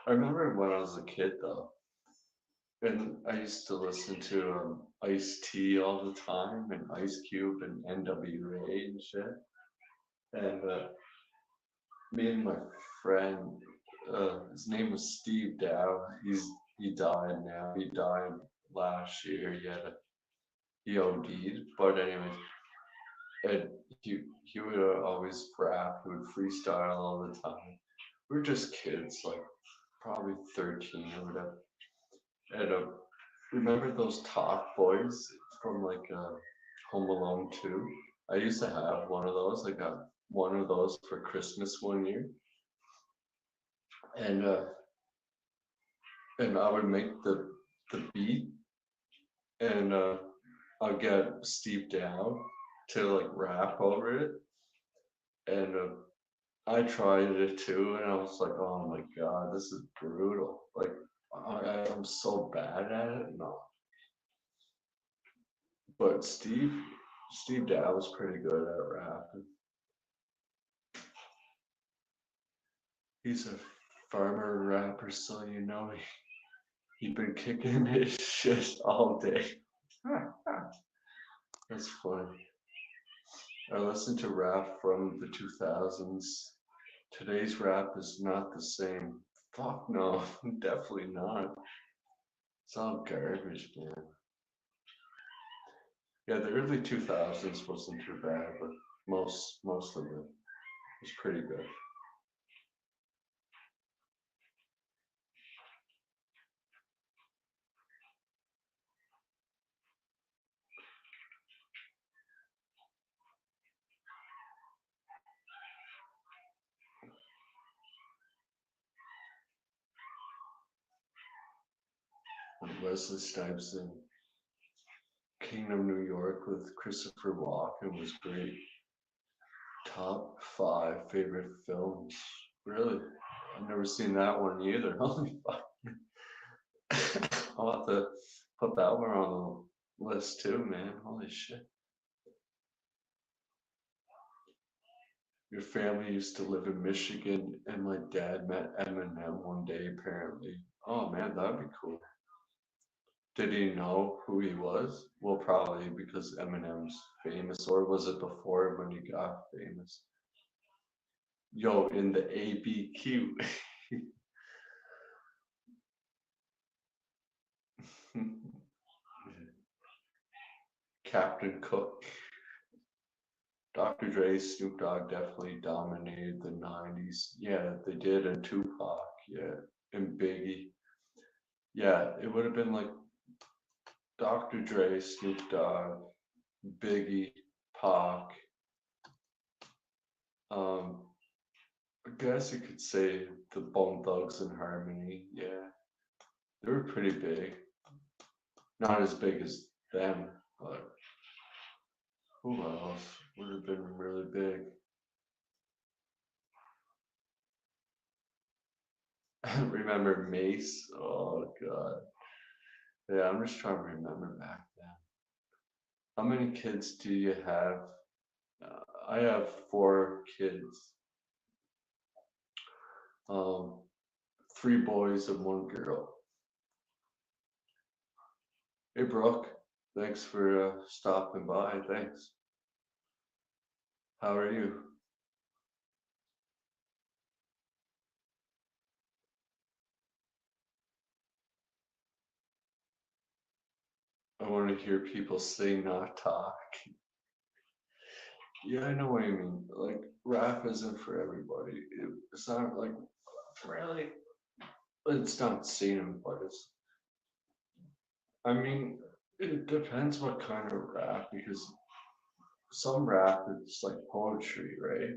I remember when I was a kid though, and I used to listen to Ice T all the time, and Ice Cube and NWA and shit. And me and my friend, his name was Steve Dow. He died now. He died last year. He OD'd. But anyways, and he would always rap. He would freestyle all the time. We were just kids, like probably 13 or whatever. And remember those Talk Boys from like Home Alone 2? I used to have one of those. I got one of those for Christmas one year, and I would make the beat, and I'd get Steve Down to like rap over it, and I tried it too, and I was like, oh my god, this is brutal. Like I'm so bad at it. No, but Steve Dow was pretty good at rapping. He's a farmer rapper, so you know he been kicking his shit all day. That's funny. I listen to rap from the 2000s. Today's rap is not the same. Fuck no, definitely not. It's all garbage, man. Yeah, the early 2000s wasn't too bad, but most of it was pretty good. And Wesley Snipes in Kingdom, New York with Christopher Walken was great. Top 5 favorite films. Really? I've never seen that one either. Holy fuck. I'll have to put that one on the list too, man. Holy shit. Your family used to live in Michigan, and my dad met Eminem one day, apparently. Oh man, that'd be cool. Did he know who he was? Well, probably because Eminem's famous, or was it before when he got famous? Yo, in the ABQ. Captain Cook. Dr. Dre, Snoop Dogg definitely dominated the 90s. Yeah, they did, and Tupac, yeah, and Biggie. Yeah, it would have been like Dr. Dre, Snoop Dogg, Biggie, Pac. Um, I guess you could say the Bone Thugs and Harmony. Yeah, they were pretty big. Not as big as them, but who else would have been really big? Remember Mace? Oh god. Yeah, I'm just trying to remember back then. How many kids do you have? I have 4 kids. Um, 3 boys and 1 girl. Hey, Brooke. Thanks for stopping by. Thanks. How are you? I want to hear people sing, not talk. Yeah, I know what you mean. Like, rap isn't for everybody. It's not like really. It's not seen, but it's. I mean, it depends what kind of rap because some rap is like poetry, right?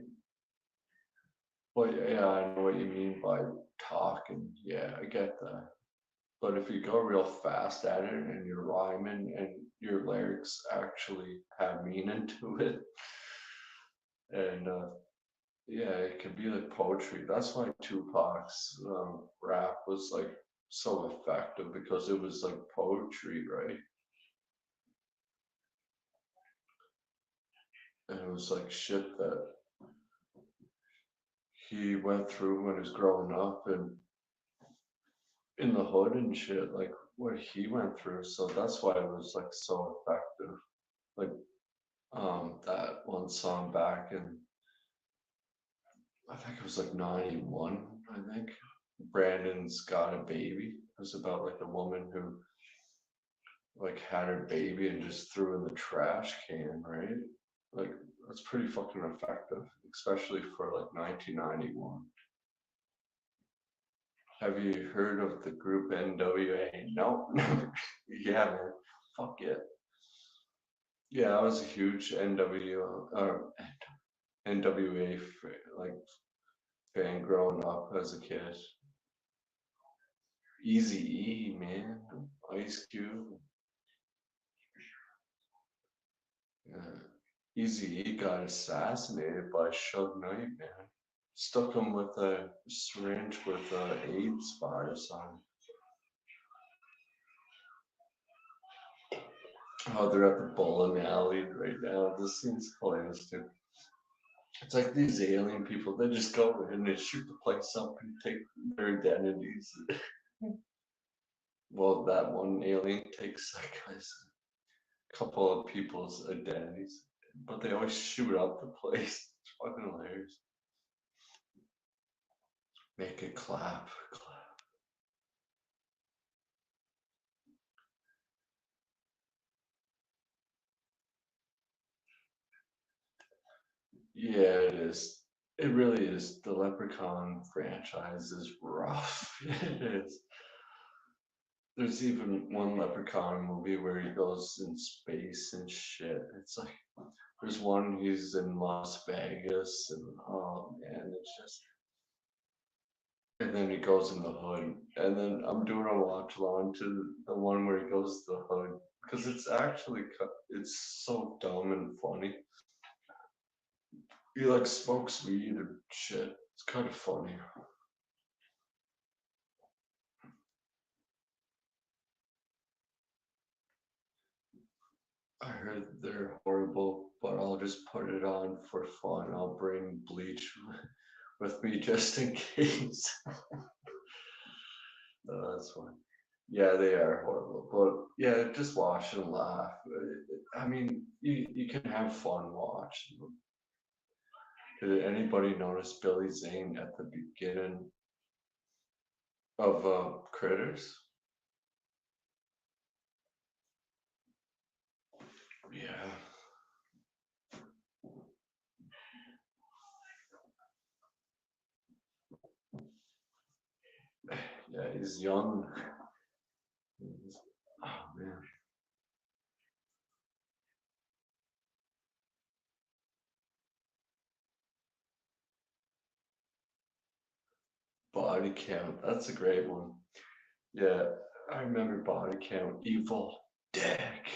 But yeah, I know what you mean by talking. Yeah, I get that. But if you go real fast at it and you're rhyming and your lyrics actually have meaning to it, and yeah, it can be like poetry. That's why Tupac's rap was like so effective because it was like poetry, right? And it was like shit that he went through when he was growing up and in the hood and shit, like what he went through. So that's why it was like so effective. Like that one song back in I think it was like 91, I think. Brandon's Got a Baby. It was about like a woman who like had her baby and just threw in the trash can, right? Like that's pretty fucking effective, especially for like 1991. Have you heard of the group NWA? No, never. Yeah, man. Fuck it. Yeah, I was a huge NWA like fan growing up as a kid. Easy E, man. Ice Cube. Easy E got assassinated by Suge Knight, man. Stuck him with a syringe with a AIDS virus on. Oh, they're at the bowling alley right now. This seems hilarious too. It's like these alien people, they just go in and shoot the place up and take their identities. Well, that one alien takes like a couple of people's identities, but they always shoot up the place. It's fucking hilarious. Make it clap, clap. Yeah, it is. It really is. The Leprechaun franchise is rough. It is. There's even one Leprechaun movie where he goes in space and shit. It's like there's one he's in Las Vegas and oh man, it's just and then he goes in the hood. And then I'm doing a watch along to the one where he goes to the hood because it's actually it's so dumb and funny. He like smokes weed and shit. It's kind of funny. I heard they're horrible, but I'll just put it on for fun. I'll bring bleach with me just in case. No, that's fine. Yeah, they are horrible, but yeah, just watch and laugh. I mean, you can have fun watching them. Did anybody notice Billy Zane at the beginning of Critters? Yeah. Yeah, he's young. Oh man. Body Count. That's a great one. Yeah, I remember Body Count. Evil Dick.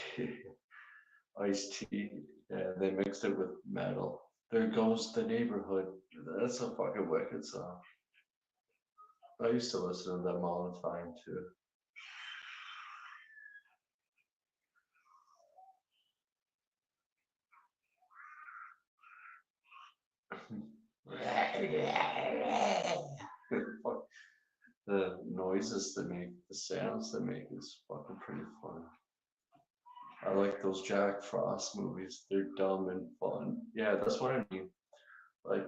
Ice T. Yeah, they mixed it with metal. There goes the neighborhood. That's a fucking wicked song. I used to listen to them all the time too. The noises they make, the sounds they make is fucking pretty funny. I like those Jack Frost movies. They're dumb and fun. Yeah, that's what I mean. Like,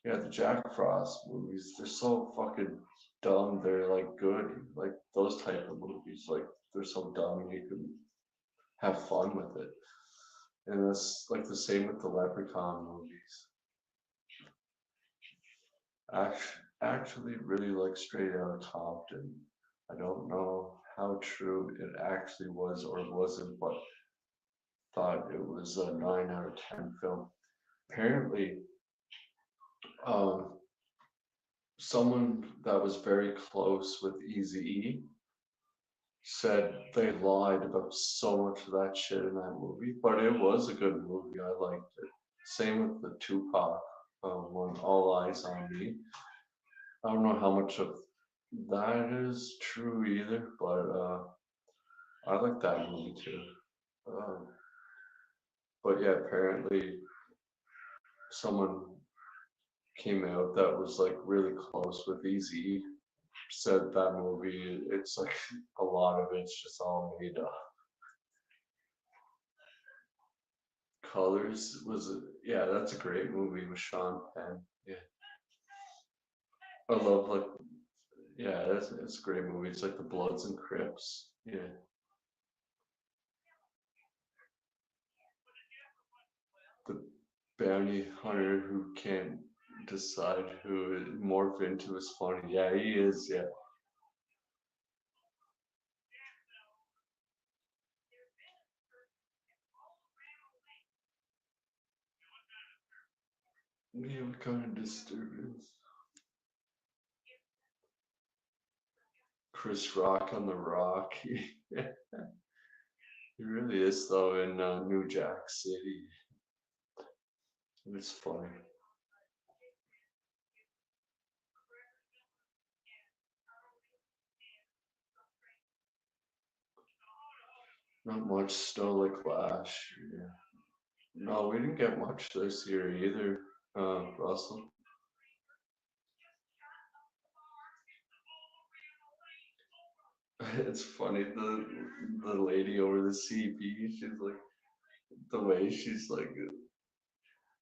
yeah, the Jack Frost movies, they're so fucking dumb. They're like good. Like those type of movies, like they're so dumb you can have fun with it. And that's like the same with the Leprechaun movies. Actually, really like Straight Outta Compton. I don't know how true it actually was or wasn't, but thought it was a 9 out of 10 film. Apparently, um, someone that was very close with Eazy-E said they lied about so much of that shit in that movie, but it was a good movie. I liked it. Same with the Tupac one, All Eyes on Me. I don't know how much of that is true either, but I like that movie too. Um, but yeah, apparently someone came out that was like really close with Easy said that movie, it's like a lot of it's just all made up. Colors was yeah, that's a great movie with Sean Penn. Yeah, I love like yeah, it's a great movie. It's like the Bloods and Crips. Yeah. The bounty hunter who can't decide who to morph into is funny. Yeah, he is. Yeah. Yeah, what kind of disturbance? Chris Rock on the Rock. He really is though in New Jack City. It's funny. Not much snow like last year. No, we didn't get much this year either, Russell. It's funny the lady over the CB. She's like the way she's like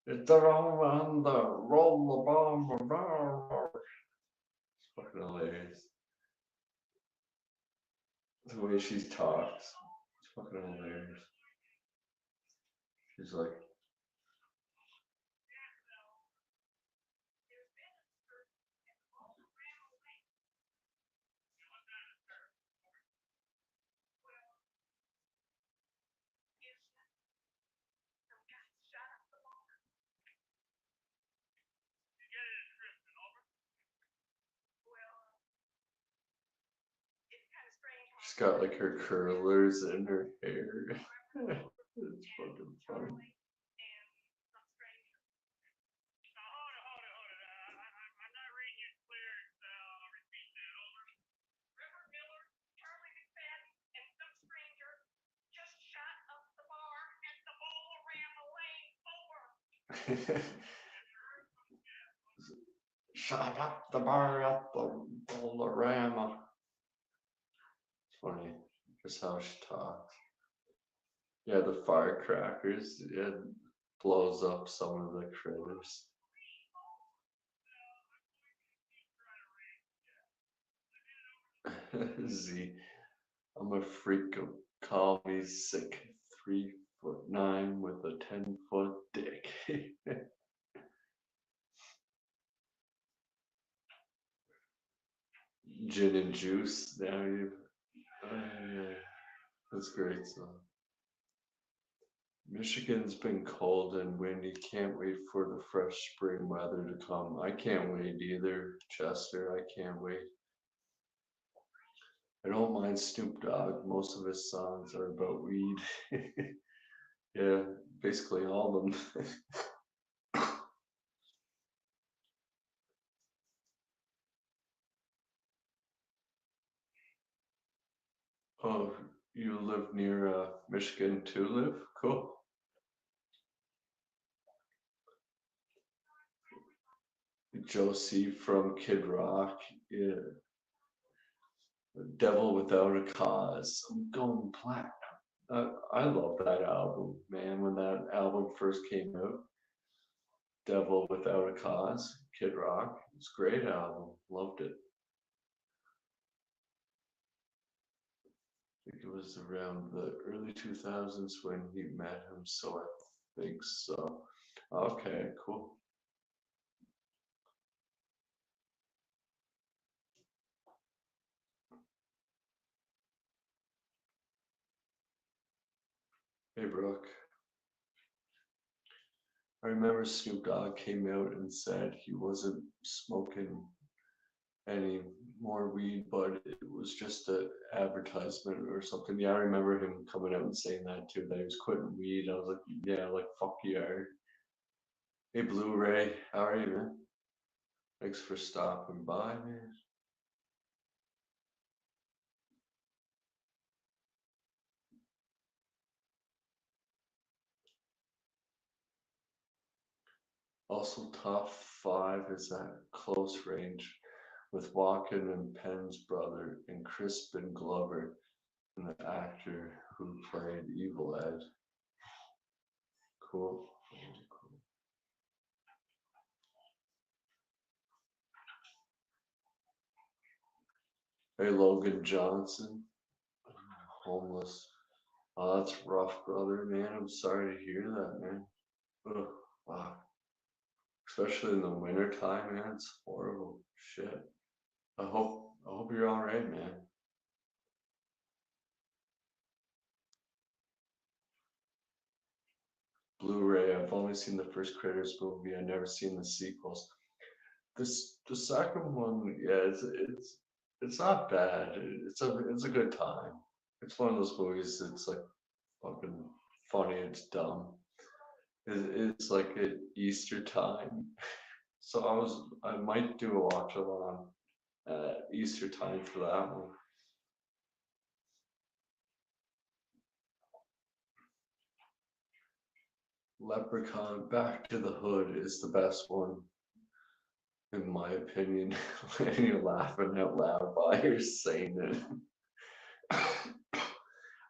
it's the wrong one, the roll the bomb around. It's fucking hilarious. The way she talks, it's fucking hilarious. She's like, she's got like her curlers in her hair. It's fucking funny. Shut up the bar at the Dollarama. It's funny, just how she talks. Yeah, the firecrackers, it blows up some of the critters. Z, I'm a freak of call me sick. 3'9" with a 10-foot dick. Gin and juice. Now you, yeah, that's great song. Michigan's been cold and windy. Can't wait for the fresh spring weather to come. I can't wait either, Chester. I can't wait. I don't mind Snoop Dogg. Most of his songs are about weed. Yeah, basically all of them. Oh, you live near Michigan too, Liv? Cool. Josie from Kid Rock. Yeah. Devil Without a Cause. I'm going platinum. I love that album, man. When that album first came out, Devil Without a Cause, Kid Rock. It's a great album. Loved it. I think it was around the early 2000s when he met him, so I think so. Okay, cool. Hey, Brooke. I remember Snoop Dogg came out and said he wasn't smoking any more weed, but it was just an advertisement or something. Yeah, I remember him coming out and saying that too, that he was quitting weed. I was like, yeah, like fuck you, are. Hey, Blu-ray, how are you, man? Thanks for stopping by, man. Also, top five is at close range with Walken and Penn's brother and Crispin Glover and the actor who played Evil Ed. Cool. Hey, Logan Johnson, homeless. Oh, that's rough, brother, man. I'm sorry to hear that, man. Ugh, wow. Especially in the winter time, man. It's horrible. Shit. I hope you're all right, man. Blu-ray. I've only seen the first Critters movie. I've never seen the sequels. The second one, yeah, it's not bad. It's a good time. It's one of those movies. It's like fucking funny. It's dumb. It's like at Easter time. So I might do a watch along Easter time for that one. Leprechaun Back to the Hood is the best one, in my opinion. And you're laughing out loud while you're saying it.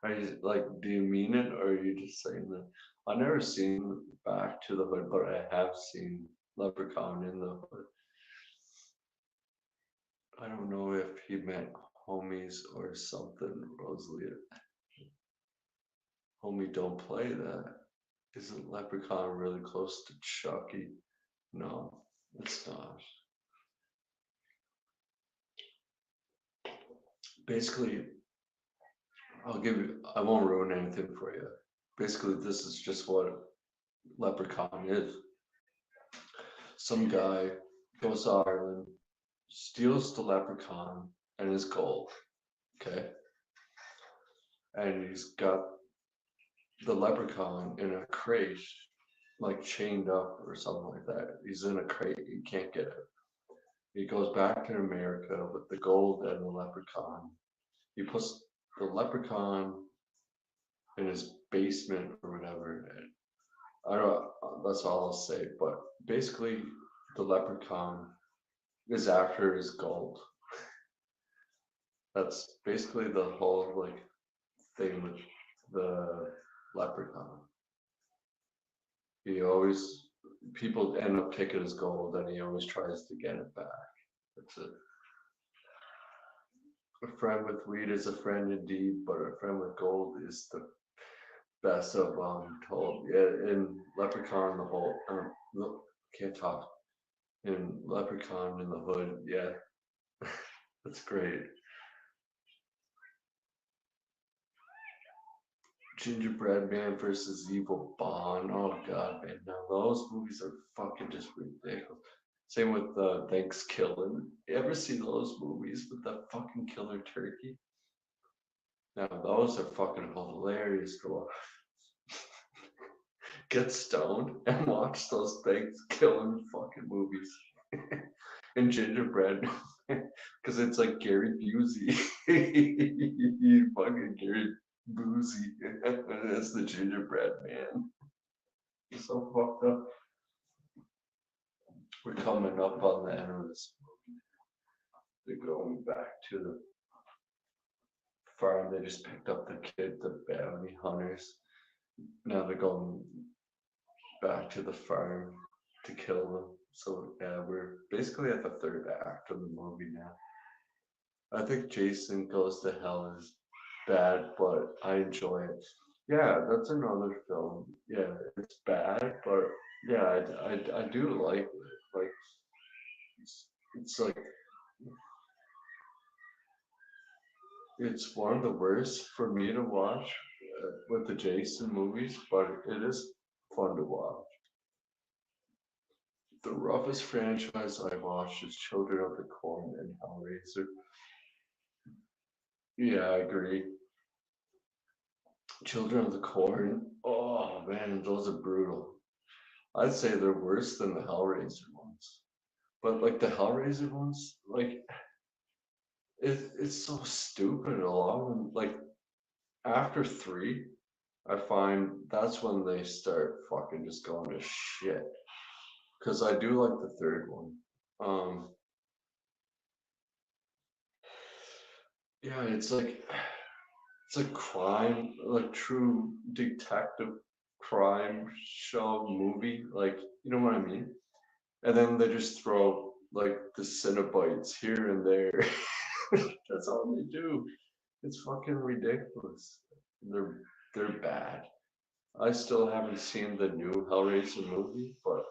Are you like, do you mean it or are you just saying that? I've never seen Back to the Hood, but I have seen Leprechaun in the Hood. I don't know if he meant homies or something, Rosalie. Homie, don't play that. Isn't Leprechaun really close to Chucky? No, it's not. Basically, I won't ruin anything for you. Basically, this is just what Leprechaun is. Some guy goes to Ireland, steals the leprechaun and his gold, okay? And he's got the leprechaun in a crate, like chained up or something like that. He's in a crate, he can't get it. He goes back to America with the gold and the leprechaun. He puts the leprechaun in his basement or whatever. I don't. That's all I'll say. But basically, the leprechaun is after his gold. That's basically the whole like thing with the leprechaun. He always people end up taking his gold, and he always tries to get it back. That's it. A friend with weed is a friend indeed, but a friend with gold is the best of told. Yeah, in Leprechaun the whole look, can't talk. In Leprechaun in the Hood, yeah. That's great. Gingerbread Man versus Evil Bond. Oh god, man. Now those movies are fucking just ridiculous. Same with Thanksgiving. You ever see those movies with the fucking killer turkey? Now those are fucking hilarious to watch. Get stoned and watch those Thanksgiving fucking movies. And Gingerbread, because it's like Gary Busey. You fucking Gary Boozy. That's the Gingerbread Man. It's so fucked up. We're coming up on the end of this movie. They're going back to the farm. They just picked up the kid, the bounty hunters. Now they're going back to the farm to kill them. So yeah, we're basically at the third act of the movie now. I think Jason Goes to Hell is bad, but I enjoy it. Yeah, that's another film. Yeah, it's bad, but yeah, I do like it. Like it's like it's one of the worst for me to watch with the Jason movies, but it is fun to watch. The roughest franchise I watched is Children of the Corn and Hellraiser. Yeah, I agree. Children of the Corn, oh man, those are brutal. I'd say they're worse than the Hellraiser ones. But like the Hellraiser ones, like it's so stupid. A lot of them, like after three, I find that's when they start fucking just going to shit. Cause I do like the third one. Yeah, it's like crime, like true detective crime show movie, like you know what I mean? And then they just throw like the Cenobites here and there. That's all they do. It's fucking ridiculous. They're they're bad. I still haven't seen the new Hellraiser movie, but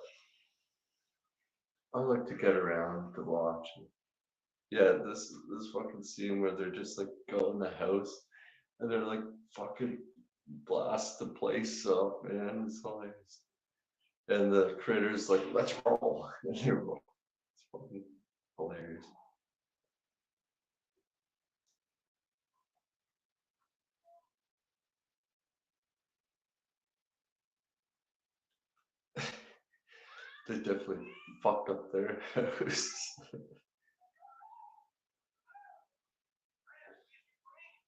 I like to get around to watch it. Yeah, this fucking scene where they're just like go in the house and they're like fucking blast the place up, man. It's hilarious. And the critters like, let's roll. And they roll. It's fucking hilarious. They definitely fucked up their house.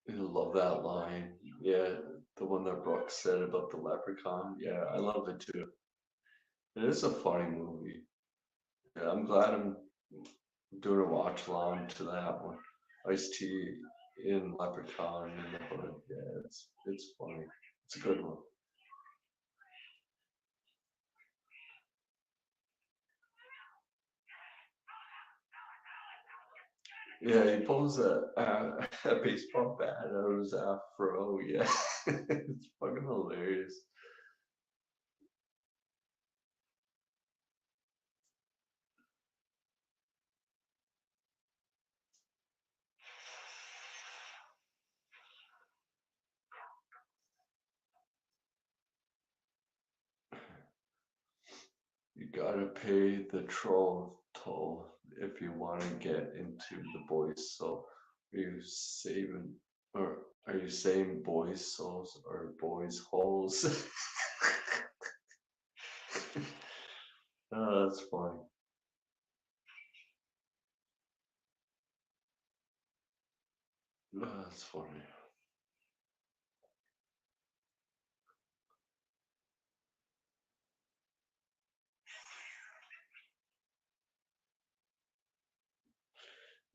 I love that line. Yeah, the one that Brooke said about the leprechaun. Yeah, I love it too. It is a funny movie. Yeah, I'm glad I'm doing a watch along to that one. Ice-T in Leprechaun in the Hood. Yeah, it's funny. It's a good one. Yeah, he pulls a baseball bat out of his afro. Yeah, it's fucking hilarious. You gotta pay the troll toll if you want to get into the boys' soul. Are you saving, or are you saying boys' souls or boys' holes? Oh, that's funny. Oh, that's funny.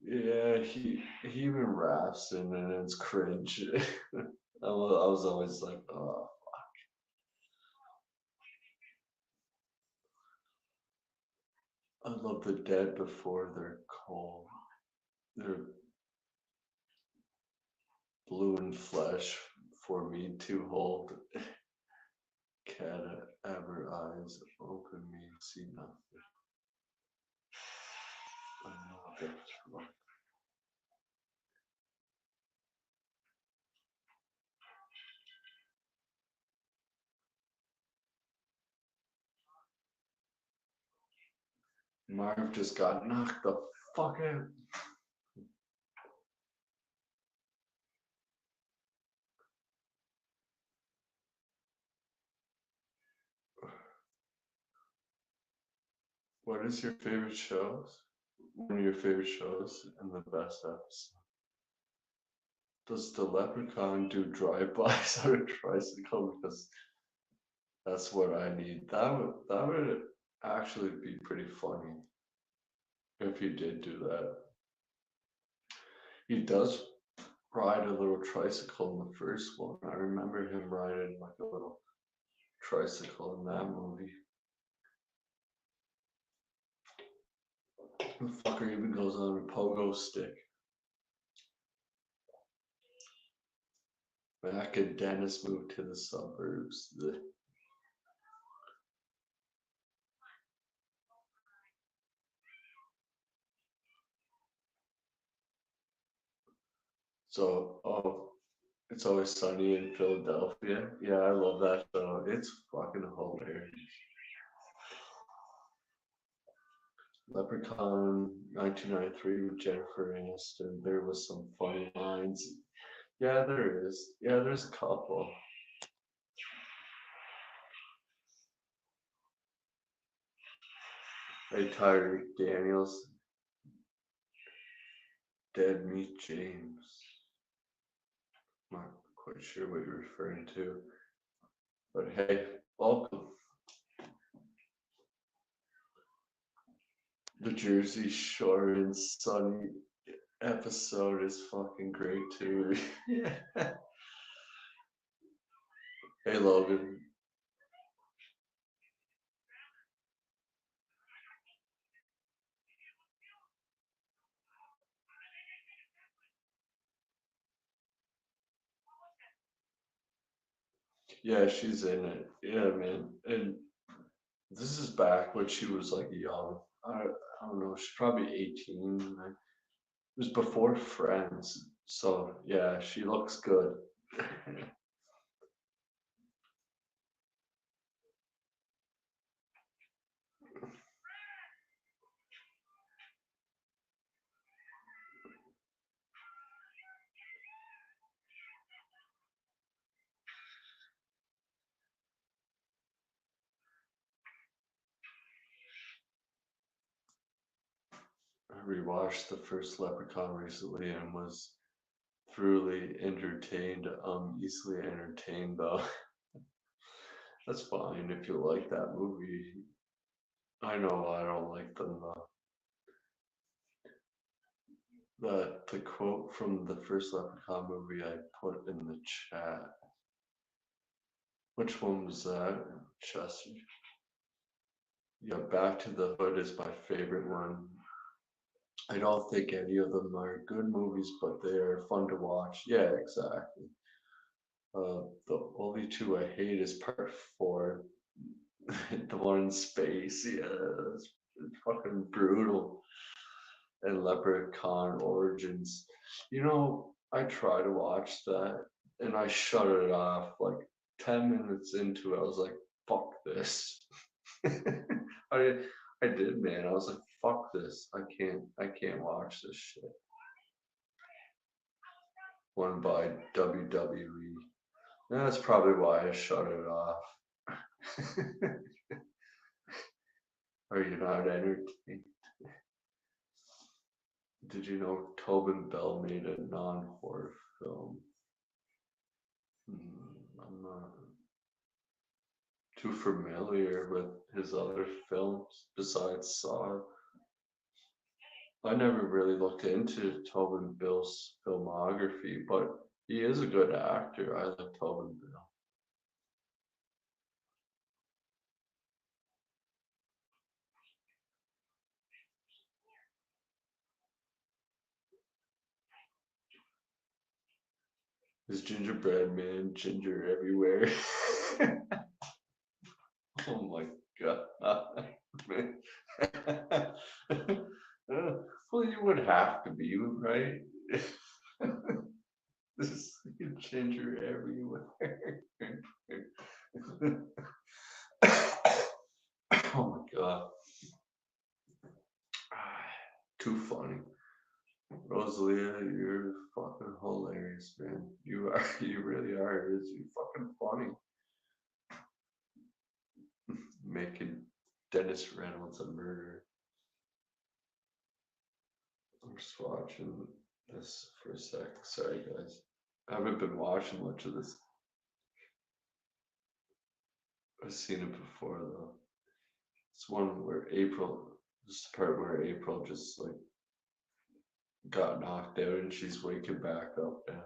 Yeah, he even raps in it and it's cringe. I was always like, oh, I love the dead before they're cold. They're blue in flesh for me to hold. Cadaver eyes open me, see nothing. I know that's wrong. Marv just got knocked the fuck out. What is your favorite shows? One of your favorite shows and the best episode? Does the leprechaun do drive-bys on a tricycle? Because that's what I need. That would actually be pretty funny if he did do that. He does ride a little tricycle in the first one. I remember him riding like a little tricycle in that movie. The fucker even goes on a pogo stick. Back and Dennis moved to the suburbs. So, oh, It's Always Sunny in Philadelphia. Yeah, I love that show. It's fucking hilarious. Leprechaun 1993 with Jennifer Aniston. There was some funny lines. Yeah, there is. Yeah, there's a couple. Hey, Tyreek Daniels. Dead Meat James. Not quite sure what you're referring to. But hey, welcome. The Jersey Shore and Sunny episode is fucking great too. Yeah. Hey Logan. Yeah, she's in it. Yeah, man. And this is back when she was like young. I don't know, she's probably 18. It was before Friends. So yeah, she looks good. I rewatched the first Leprechaun recently and was thoroughly entertained. Easily entertained though. That's fine if you like that movie. I know I don't like them though. The quote from the first Leprechaun movie I put in the chat. Which one was that, Chester? Yeah, Back to the Hood is my favorite one. I don't think any of them are good movies, but they are fun to watch. Yeah, exactly. The only two I hate is part 4, the one in space. Yeah, it's fucking brutal. And Leprechaun Origins. You know, I try to watch that and I shut it off like 10 minutes into it. I was like, fuck this. I I did, man. I was like, fuck this. I can't watch this shit. One by WWE. That's probably why I shut it off. Are you not entertained? Did you know Tobin Bell made a non-horror film? I'm not too familiar with his other films besides Saw. I never really looked into Tobin Bell's filmography, but he is a good actor. I like Tobin Bell. Is gingerbread man ginger everywhere? Oh my god. Well, you would have to be, right? This is ginger everywhere. Oh my god. Too funny. Rosalia, you're fucking hilarious, man. You are, you really are. You're fucking funny. Making Dennis Reynolds a murderer. I'm just watching this for a sec. Sorry, guys. I haven't been watching much of this. I've seen it before, though. It's one where April, this part where April just like got knocked out and she's waking back up now.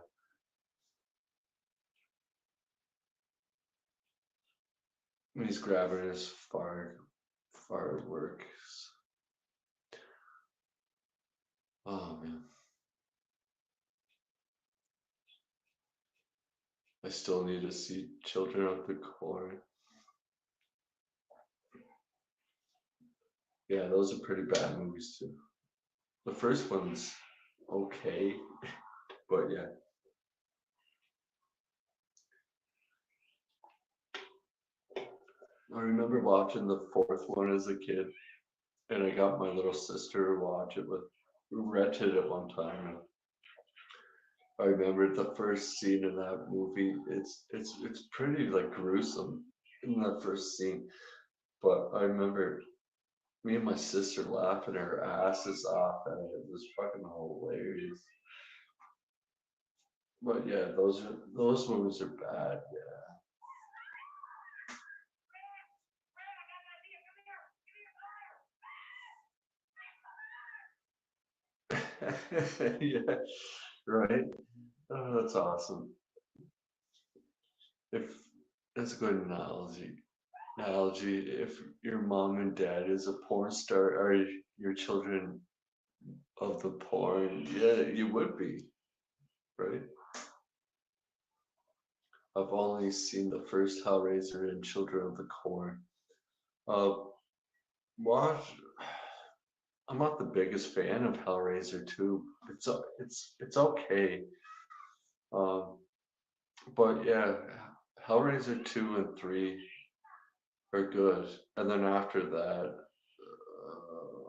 And he's grabbing his fireworks. Oh man. I still need to see Children of the Corn. Yeah, those are pretty bad movies too. The first one's okay, but yeah. I remember watching the fourth one as a kid, and I got my little sister to watch it with, we rented it one time, and I remember the first scene in that movie. It's pretty like gruesome in that first scene, but I remember me and my sister laughing our asses off at it. It was fucking hilarious. But yeah, those movies are bad. Yeah, yeah, right. Oh, that's awesome. If that's a good analogy. If your mom and dad is a porn star, are your children of the porn? Yeah, you would be, right? I've only seen the first Hellraiser and Children of the Corn. Uh, watch. I'm not the biggest fan of Hellraiser 2. It's okay. Um, but yeah, Hellraiser 2 and 3 are good, and then after that,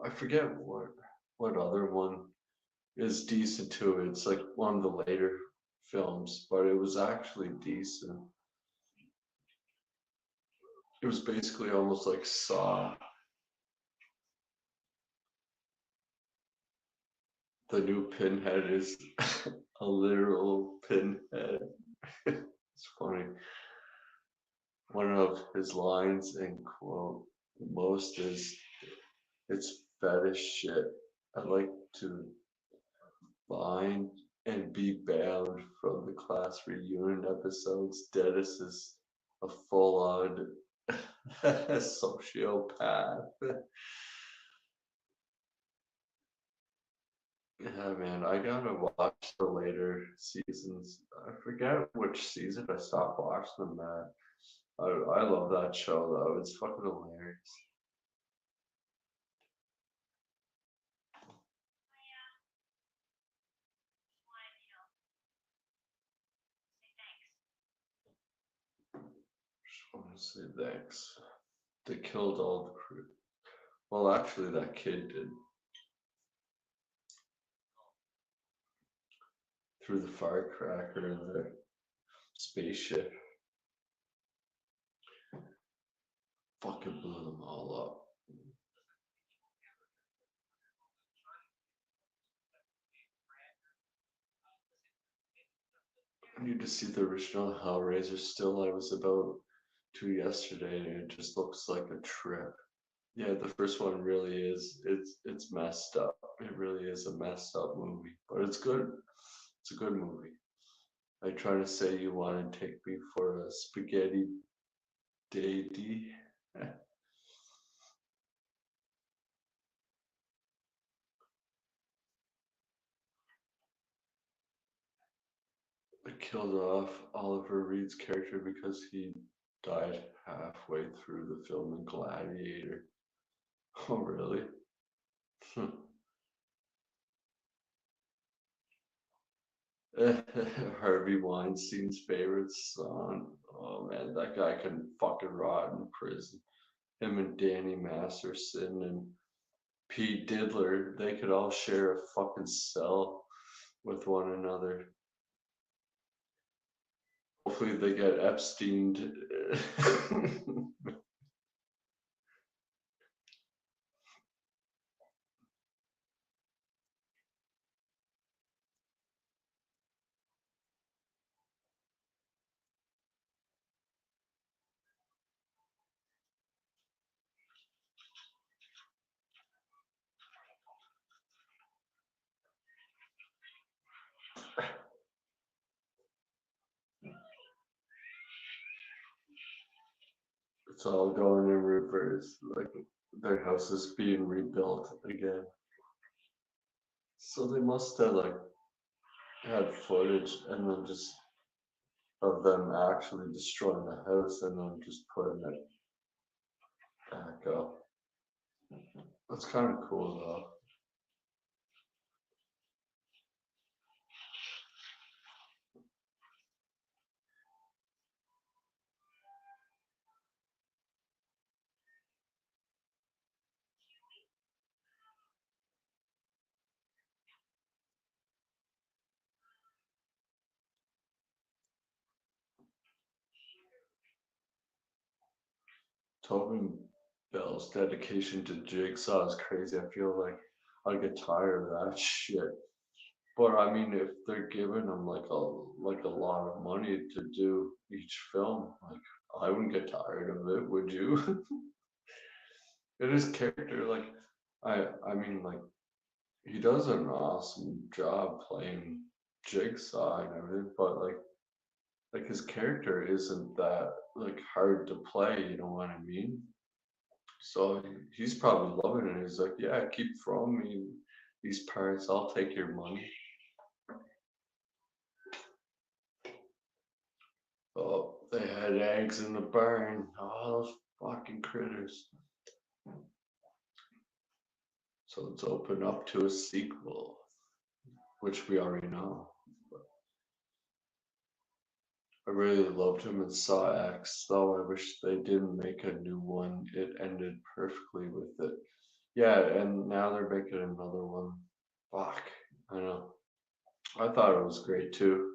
I forget what other one is decent too. It's like one of the later films, but it was actually decent. It was basically almost like Saw. The new Pinhead is a literal pinhead. It's funny. One of his lines in quote most is, "It's fetish shit. I'd like to bind and be bound from the class reunion episodes. Dennis is a full-on sociopath." Yeah, man, I gotta watch the later seasons. I forget which season I stopped watching them at. I love that show though. It's fucking hilarious. Just want to say thanks. They killed all the crew. Well, actually, that kid did. Through the firecracker in the spaceship. Fucking blew them all up. I need to see the original Hellraiser still. I was about to yesterday and it just looks like a trip. Yeah, the first one really is. It's messed up. It really is a messed up movie, but it's good. It's a good movie. I try to say you want to take me for a spaghetti day. I killed off Oliver Reed's character because he died halfway through the film in Gladiator. Oh, really? Harvey Weinstein's favorite son. Oh man, that guy can fucking rot in prison. Him and Danny Masterson and Pete Diddler, they could all share a fucking cell with one another. Hopefully they get Epsteined. It's all going in reverse. Like their house is being rebuilt again. So they must have like had footage and then just of them actually destroying the house and then just putting it back up. That's kind of cool though. Tobin Bell's dedication to Jigsaw is crazy. I feel like I get tired of that shit. But I mean, if they're giving him like a lot of money to do each film, like I wouldn't get tired of it, would you? It is character, like I mean, like he does an awesome job playing Jigsaw and everything, but like his character isn't that like hard to play, you know what I mean? So he's probably loving it. He's like, yeah, keep throwing me these parts. I'll take your money. Oh, they had eggs in the barn. Oh, those fucking critters. So let's open up to a sequel, which we already know. I really loved him in Saw X, though I wish they didn't make a new one. It ended perfectly with it. Yeah, and now they're making another one. Fuck, I know. I thought it was great too.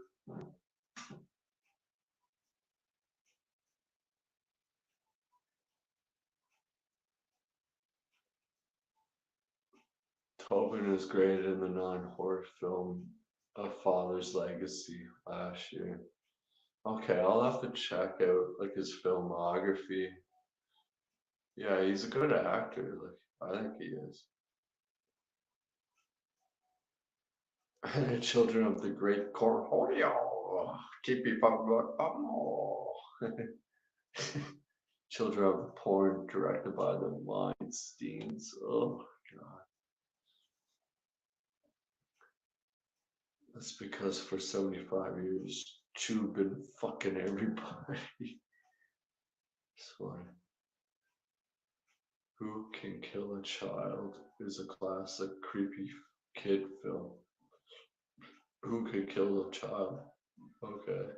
Tobin is great in the non-horror film A Father's Legacy last year. Okay, I'll have to check out like his filmography. Yeah, he's a good actor. Like I think he is. Children of the Great Cornholio. Tippy Children of the Porn, directed by the Weinsteins. Oh god. That's because for 75 years, Chew been fucking everybody. Sorry. Who Can Kill a Child is a classic creepy kid film. Who Could Kill a Child? Okay.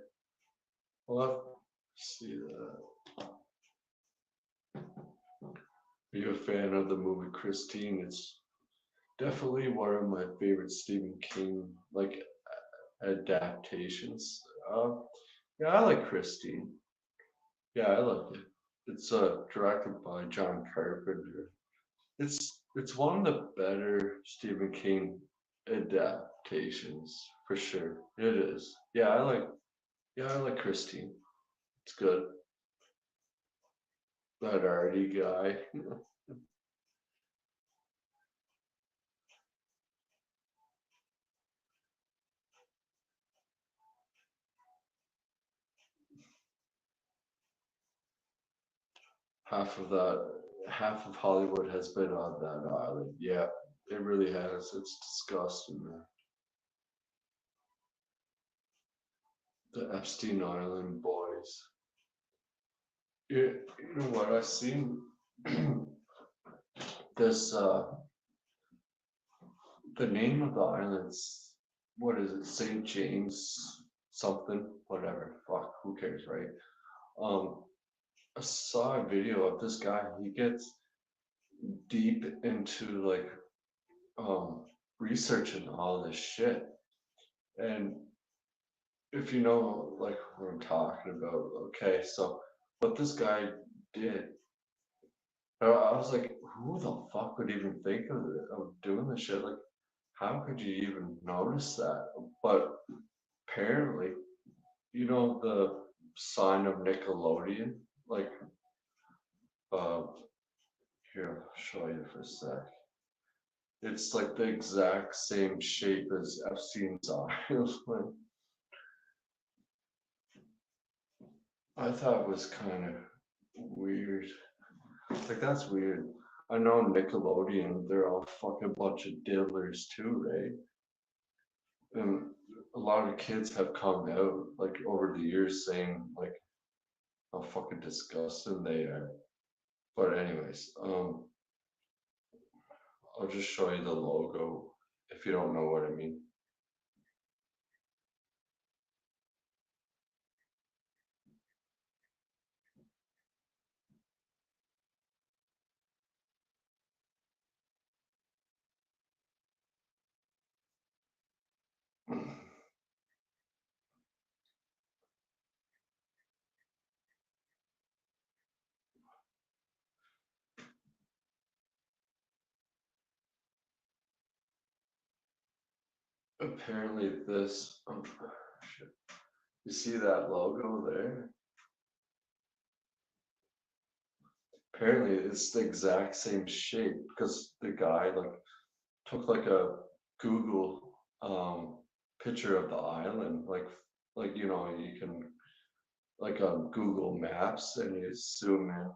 I'll have to see that. Are you a fan of the movie Christine? It's definitely one of my favorite Stephen King like adaptations. Yeah, I like Christine. Yeah, I like it. It's directed by John Carpenter. It's one of the better Stephen King adaptations for sure. It is. I like Christine. It's good. That arty guy. Half of Hollywood has been on that island. Yeah, it really has. It's disgusting, man. The Epstein Island boys. You know what? I've seen this. The name of the island's what is it? St. James something, whatever. Fuck, who cares, right? Um, I saw a video of this guy. He gets deep into like researching all this shit, and if you know like what I'm talking about, okay, so what this guy did, I was like, who the fuck would even think of doing this shit? Like, how could you even notice that? But apparently, you know the sign of Nickelodeon, like, uh, here I'll show you for a sec. It's like the exact same shape as Epstein's Island. I thought it was kind of weird. Like that's weird. I know Nickelodeon, they're all fucking bunch of diddlers too, right? And a lot of kids have come out like over the years saying like how fucking disgusting they are. But anyways, I'll just show you the logo if you don't know what I mean. Apparently this, shit. You see that logo there? Apparently it's the exact same shape because the guy like took like a Google picture of the island, like you know you can like on Google Maps and you zoom in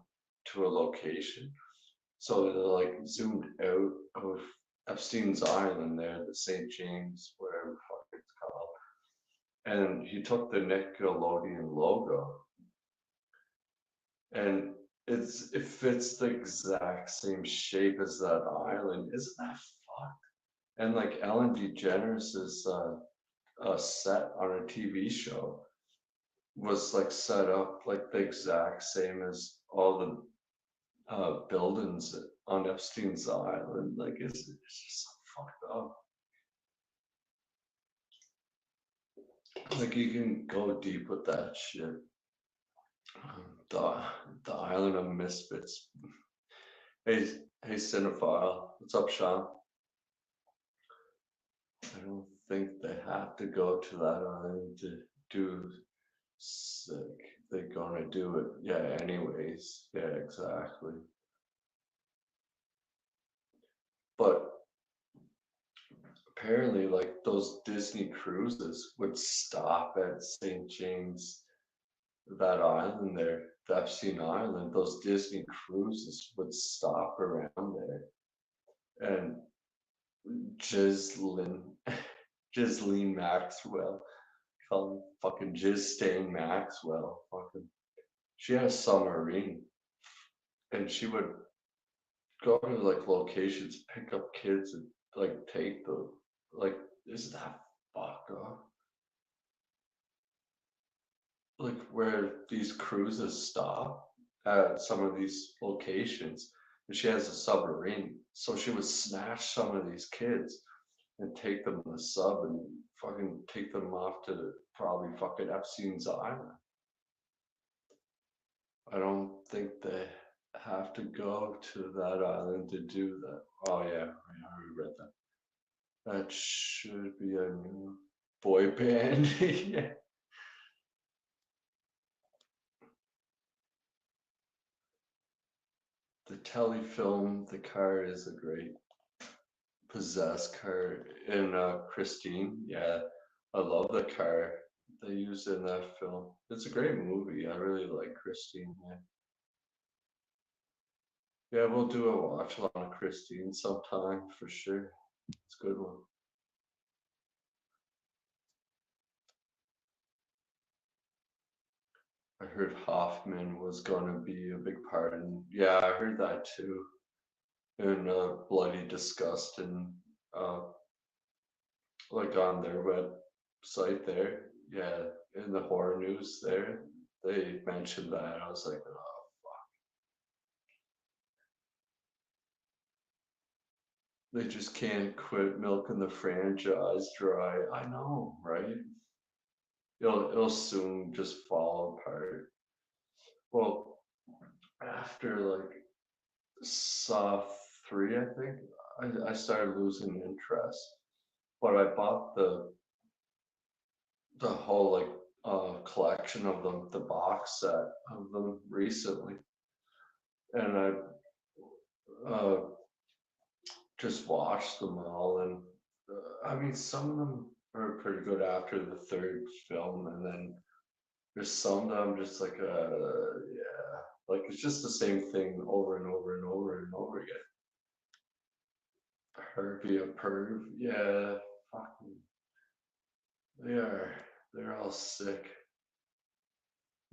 to a location. So they like zoomed out of Epstein's Island there, the St. James, whatever the fuck it's called. And he took the Nickelodeon logo and it fits the exact same shape as that island. Isn't that fucked? And like Ellen DeGeneres' set on a TV show was like set up like the exact same as all the buildings on Epstein's Island. Like it's just so fucked up. Like you can go deep with that shit. The the Island of Misfits. Hey, hey, cinephile. What's up, Sean? I don't think they have to go to that island to do sick. They're gonna do it. Yeah, anyways. Yeah, exactly. But apparently, like those Disney cruises would stop at St. James, that island there, the Epstein Island. Those Disney cruises would stop around there. And Ghislaine, Ghislaine Maxwell, call him fucking Jizz Stain Maxwell, fucking. She had a submarine, and she would go to like locations, pick up kids, and like take them. Like, isn't that fucked up? Like where these cruises stop at some of these locations, and she has a submarine, so she would snatch some of these kids and take them in the sub and fucking take them off to probably fucking Epstein's Island. I don't think they have to go to that island to do that. Oh yeah, I read that. That should be a new boy band. Yeah. The telefilm, the car is a great possessed car in Christine. Yeah, I love the car they used in that film. It's a great movie. I really like Christine. Yeah. Yeah, we'll do a watch on Christine sometime for sure. It's a good one. I heard Hoffman was gonna be a big part in. Yeah, I heard that too. In Bloody Disgusting, like on their website there. Yeah, in the horror news there, they mentioned that. I was like, oh, they just can't quit milking the franchise dry. I know, right? It'll soon just fall apart. Well, after like Saw 3, I think I started losing interest. But I bought the whole like collection of them, the box set of them recently, and I just watched them all, and I mean some of them are pretty good after the third film, and then there's some that I'm just like yeah. Like it's just the same thing over and over and over and over again. Herbie a perv, yeah, fucking, they are, they're all sick.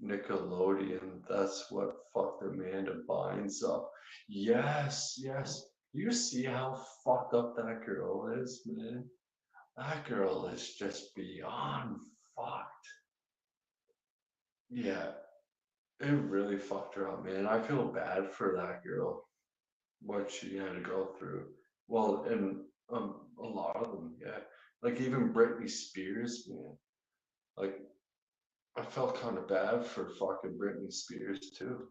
Nickelodeon, that's what fucked Amanda Bynes up. Yes, yes. You see how fucked up that girl is, man? That girl is just beyond fucked. Yeah, it really fucked her up, man. I feel bad for that girl, what she had to go through. Well, and a lot of them, yeah. Like even Britney Spears, man. Like I felt kind of bad for fucking Britney Spears too.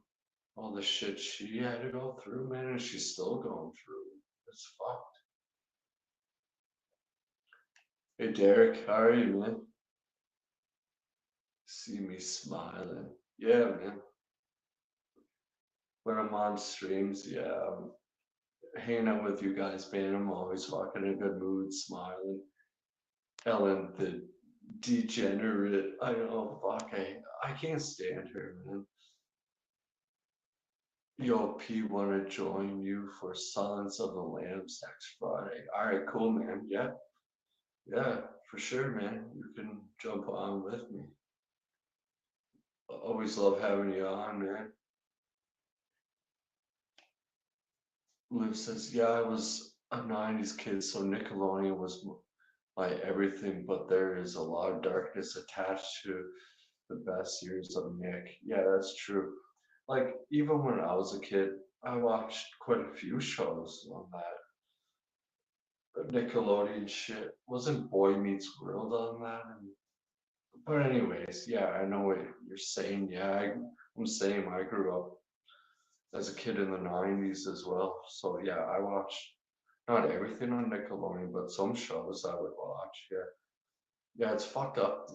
All the shit she had to go through, man, and she's still going through. It's fucked. Hey Derek, how are you, man? See me smiling. Yeah, man. When I'm on streams, yeah, I'm hanging out with you guys, man. I'm always fucking in a good mood, smiling. Ellen, the degenerate. I know, fuck, I can't stand her, man. Yo, P, wanna join you for Silence of the Lambs next Friday. Alright, cool, man. Yeah, yeah, for sure, man. You can jump on with me. Always love having you on, man. Liv says, yeah, I was a 90s kid, so Nickelodeon was my everything, but there is a lot of darkness attached to the best years of Nick. Yeah, that's true. Like, even when I was a kid, I watched quite a few shows on that Nickelodeon shit. Wasn't Boy Meets World on that? But anyways, yeah, I know what you're saying. Yeah, I'm saying I grew up as a kid in the 90s as well. So yeah, I watched not everything on Nickelodeon, but some shows I would watch. Yeah. Yeah, it's fucked up.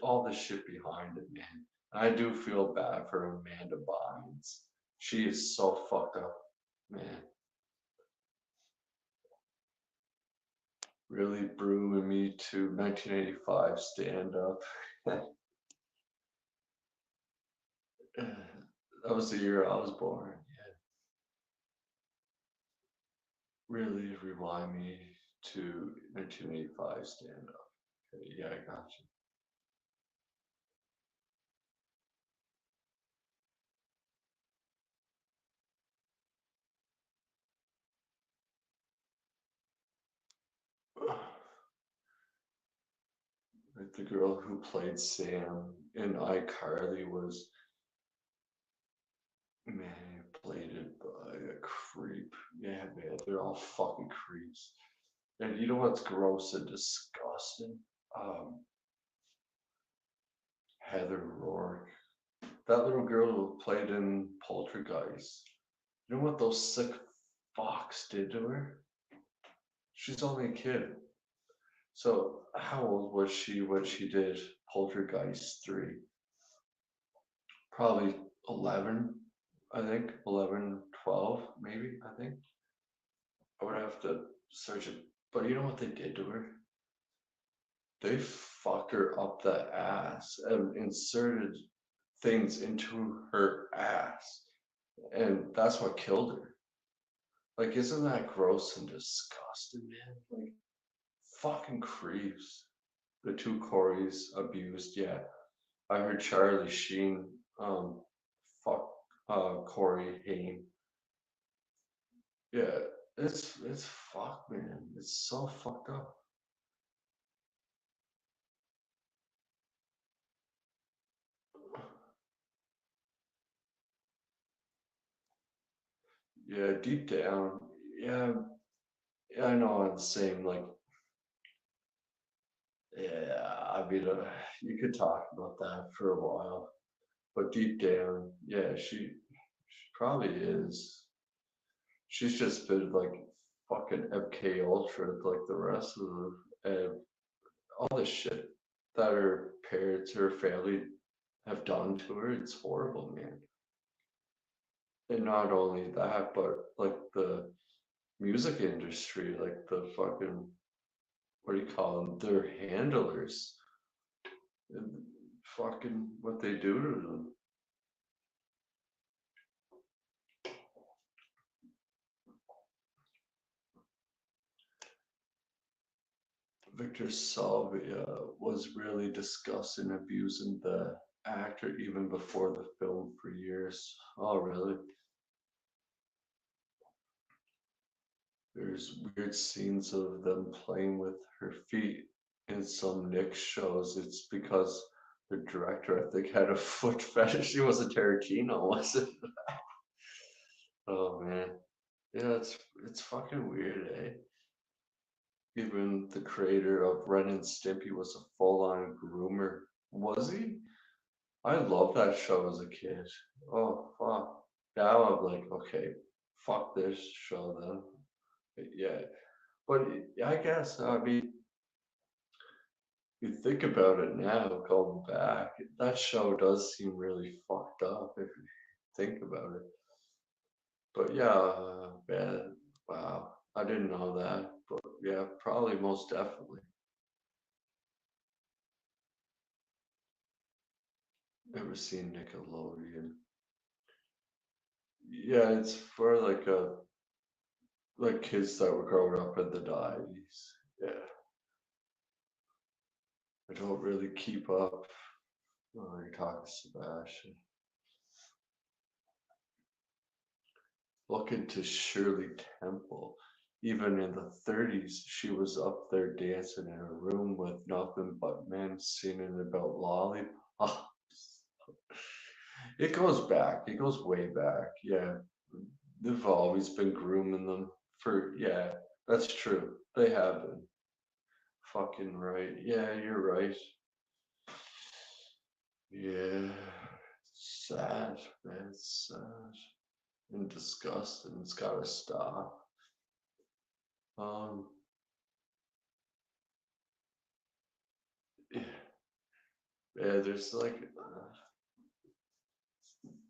All the shit behind it, man. I do feel bad for Amanda Bynes. She is so fucked up, man. Really brewing me to 1985 stand up. That was the year I was born. Yeah. Really rewind me to 1985 stand up. Okay, yeah, I got you. Like the girl who played Sam in iCarly was, man, played it by a creep. Yeah, man, they're all fucking creeps. And you know what's gross and disgusting? Um, Heather Rourke. That little girl who played in Poltergeist. You know what those sick fucks did to her? She's only a kid. So how old was she when she did Poltergeist 3? Probably 11, I think. 11, 12, maybe, I think. I would have to search it. But you know what they did to her? They fucked her up the ass and inserted things into her ass. And that's what killed her. Like, isn't that gross and disgusting, man? Like, fucking creeps. The two Corys abused, yeah. I heard Charlie Sheen fuck Corey Haim. Yeah, it's fucked, man. It's so fucked up. Yeah, deep down, yeah, yeah, I know I'm the same. Like, yeah, I mean, you could talk about that for a while, but deep down, yeah, she probably is. She's just been like fucking MK Ultra, like the rest of the, all the shit that her parents, her family have done to her. It's horrible, man. And not only that, but like the music industry, like the fucking, what do you call them? Their handlers, and fucking what they do to them. Victor Salvia was really discussing abusing the actor even before the film for years. Oh, really? There's weird scenes of them playing with her feet in some Nick shows. It's because the director, I think, had a foot fetish. He was a Tarantino, wasn't it? Oh man. Yeah, it's fucking weird, eh? Even the creator of Ren and Stimpy was a full-on groomer. Was he? I loved that show as a kid. Oh fuck. Now I'm like, okay, fuck this show then. Yeah. But I guess, I mean, you think about it now, going back, that show does seem really fucked up if you think about it. But yeah, man, wow, I didn't know that. But yeah, probably most definitely. Never seen Nickelodeon. Yeah, it's for like kids that were growing up in the 90s. Yeah, I don't really keep up. Oh, you're talking Sebastian. Look into Shirley Temple. Even in the 30s, she was up there dancing in a room with nothing but men singing about lollipops. It goes back. It goes way back. Yeah, they've always been grooming them for. Yeah, that's true. They have been. Fucking right. Yeah, you're right. Yeah, sad, man. It's sad and disgusting. It's gotta stop. Um, yeah, yeah there's like,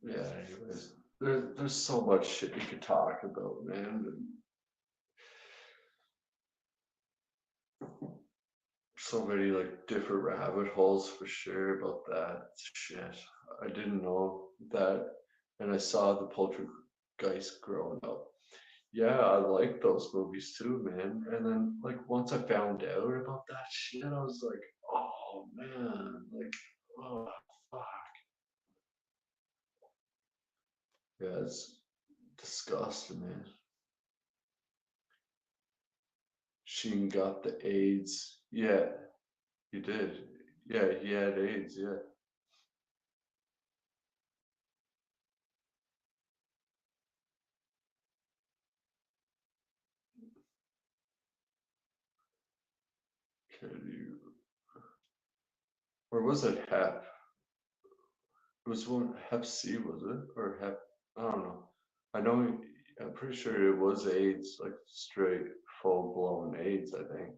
yeah. Anyways, there's so much shit you could talk about, man. So many like different rabbit holes for sure about that shit. I didn't know that, and I saw the Poltergeist growing up. Yeah, I like those movies too, man. And then like once I found out about that shit, I was like, oh man, like, oh fuck. Yeah, it's disgusting, man. Sheen got the AIDS. Yeah, he did. Yeah, he had AIDS. Yeah. Can you? Or was it Hep? It was one Hep C, was it? Or Hep? I don't know. I know. I'm pretty sure it was AIDS, like straight full blown AIDS. I think.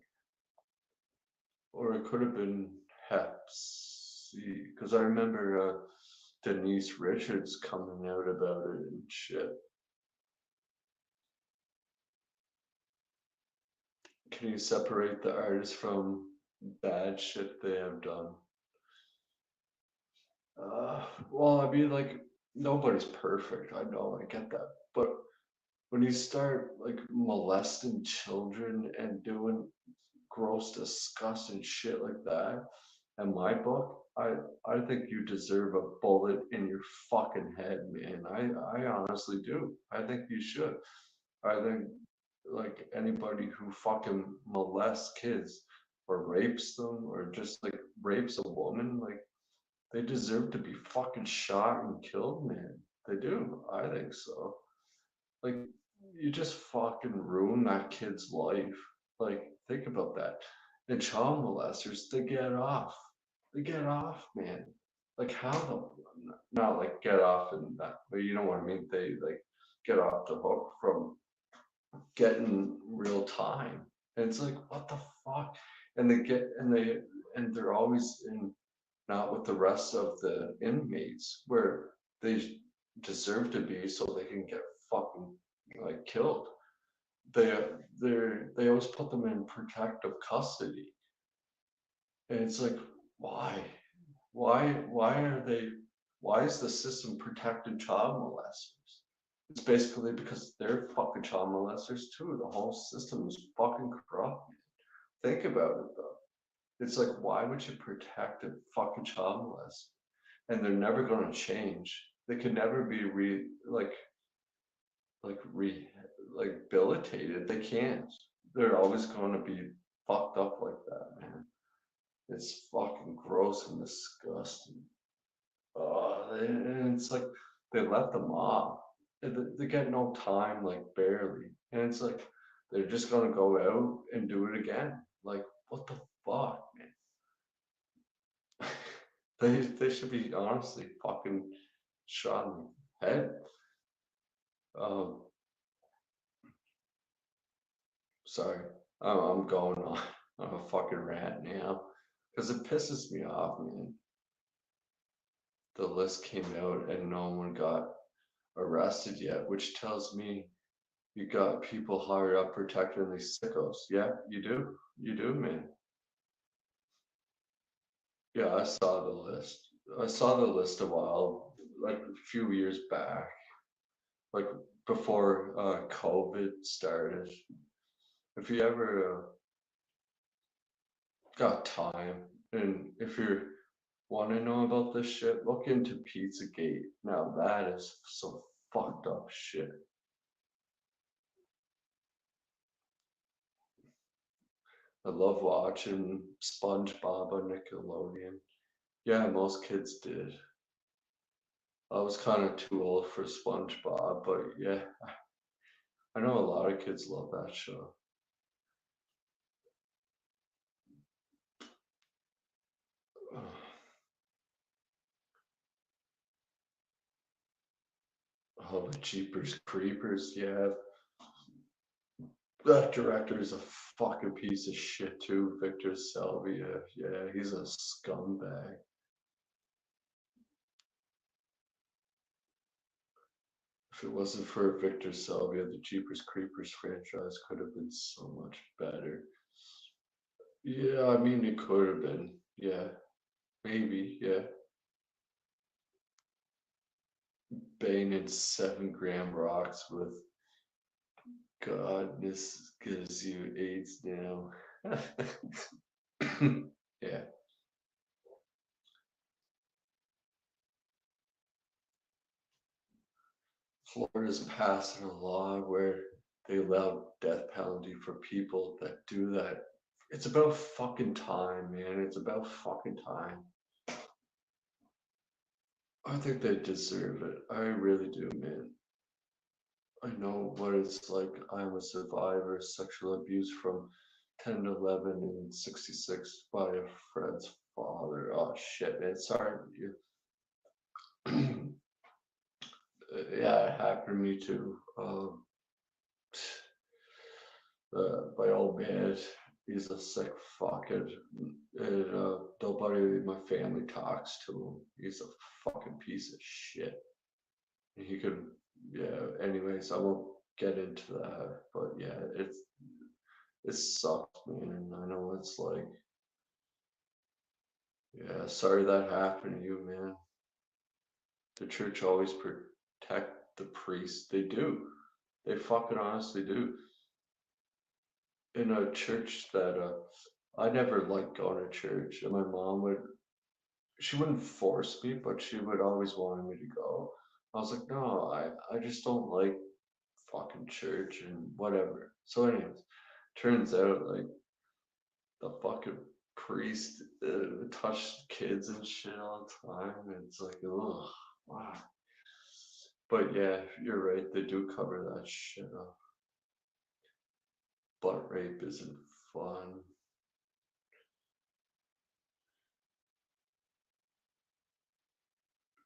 Or it could have been Hep C, because I remember Denise Richards coming out about it and shit. Can you separate the artist from bad shit they have done? Well, I mean, like, nobody's perfect. I know, I get that. But when you start, like, molesting children and doing gross, disgusting shit like that, in my book, I think you deserve a bullet in your fucking head, man. I honestly do. I think you should. I think like anybody who fucking molests kids or rapes them or just like rapes a woman, like they deserve to be fucking shot and killed, man. They do. I think so. Like you just fucking ruin that kid's life. Like think about that. And child molesters, they get off. They get off, man. Like how the not like get off and that, but you know what I mean. They like get off the hook from getting real time. And it's like, what the fuck? And they get and they're always in not with the rest of the inmates where they deserve to be so they can get fucking like killed. They they always put them in protective custody. And it's like, why? Why are they why is the system protecting child molesters? It's basically because they're fucking child molesters too. The whole system is fucking corrupt. Think about it though. It's like, why would you protect a fucking child molester? And they're never gonna change. They can never be rehabilitated. They can't. They're always gonna be fucked up like that, man. It's fucking gross and disgusting. And it's like they let them off. They get no time, like barely. And it's like they're just gonna go out and do it again. Like, what the fuck, man? They should be honestly fucking shot in the head. Um, sorry, I'm going on a fucking rant now because it pisses me off, man. The list came out and no one got arrested yet, which tells me you got people higher up protecting these sickos. Yeah, you do. You do, man. Yeah, I saw the list. I saw the list a while, like a few years back, like before COVID started. If you ever got time and if you want to know about this shit, look into Pizzagate. Now that is some fucked up shit. I love watching SpongeBob on Nickelodeon. Yeah, most kids did. I was kind of too old for SpongeBob, but yeah, I know a lot of kids love that show. Oh, the Jeepers Creepers, yeah. That director is a fucking piece of shit too, Victor Salvia. Yeah, he's a scumbag. If it wasn't for Victor Salvia, the Jeepers Creepers franchise could have been so much better. Yeah, I mean, it could have been. Yeah, maybe. Yeah. Banging 7 gram rocks with God, this gives you AIDS now. Yeah. Florida's passing a law where they allow death penalty for people that do that. It's about fucking time, man. It's about fucking time. I think they deserve it. I really do, man. I know what it's like. I'm a survivor of sexual abuse from 10 to 11 and 66 by a friend's father. Oh shit, man. Sorry. Yeah, it happened to me too. My old man, he's a sick fucking, and nobody in my family talks to him. He's a fucking piece of shit. He could, yeah. Anyways, I won't get into that, but yeah, it sucks, man. And I know what it's like. Yeah, sorry that happened to you, man. The church always protect the priests. They do. They fucking honestly do. In a church that I never liked going to church, and my mom she wouldn't force me, but she would always want me to go. I was like, no, I just don't like fucking church and whatever. So, anyways, turns out like the fucking priest touched kids and shit all the time, and it's like, ugh, wow. But yeah, you're right. They do cover that shit up. Butt rape isn't fun.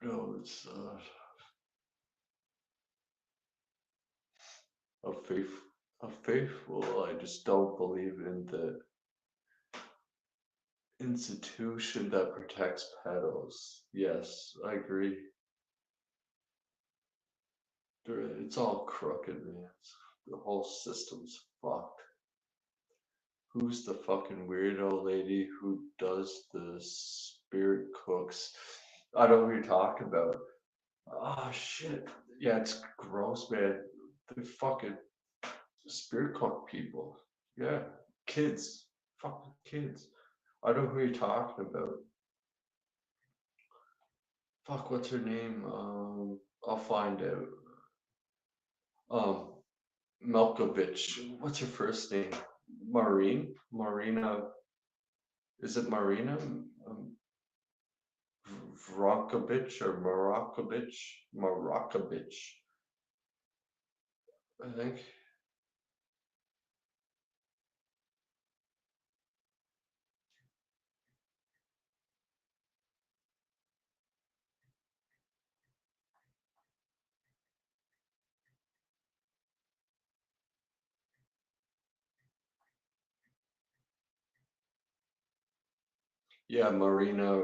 No, it's not. A faith, a faithful. I just don't believe in the institution that protects pedos. Yes, I agree. It's all crooked, man. The whole system's fucked. Who's the fucking weirdo lady who does the spirit cooks? I know what you're talking about. Oh shit. Yeah, it's gross, man. The fucking spirit cook people. Yeah, kids. fucking kids. I know who you're talking about. Fuck, what's her name? I'll find out. Um, Malkovich. What's her first name? Marina. Is it Marina? Vrakovich or Marakovich, I think. Yeah, Marina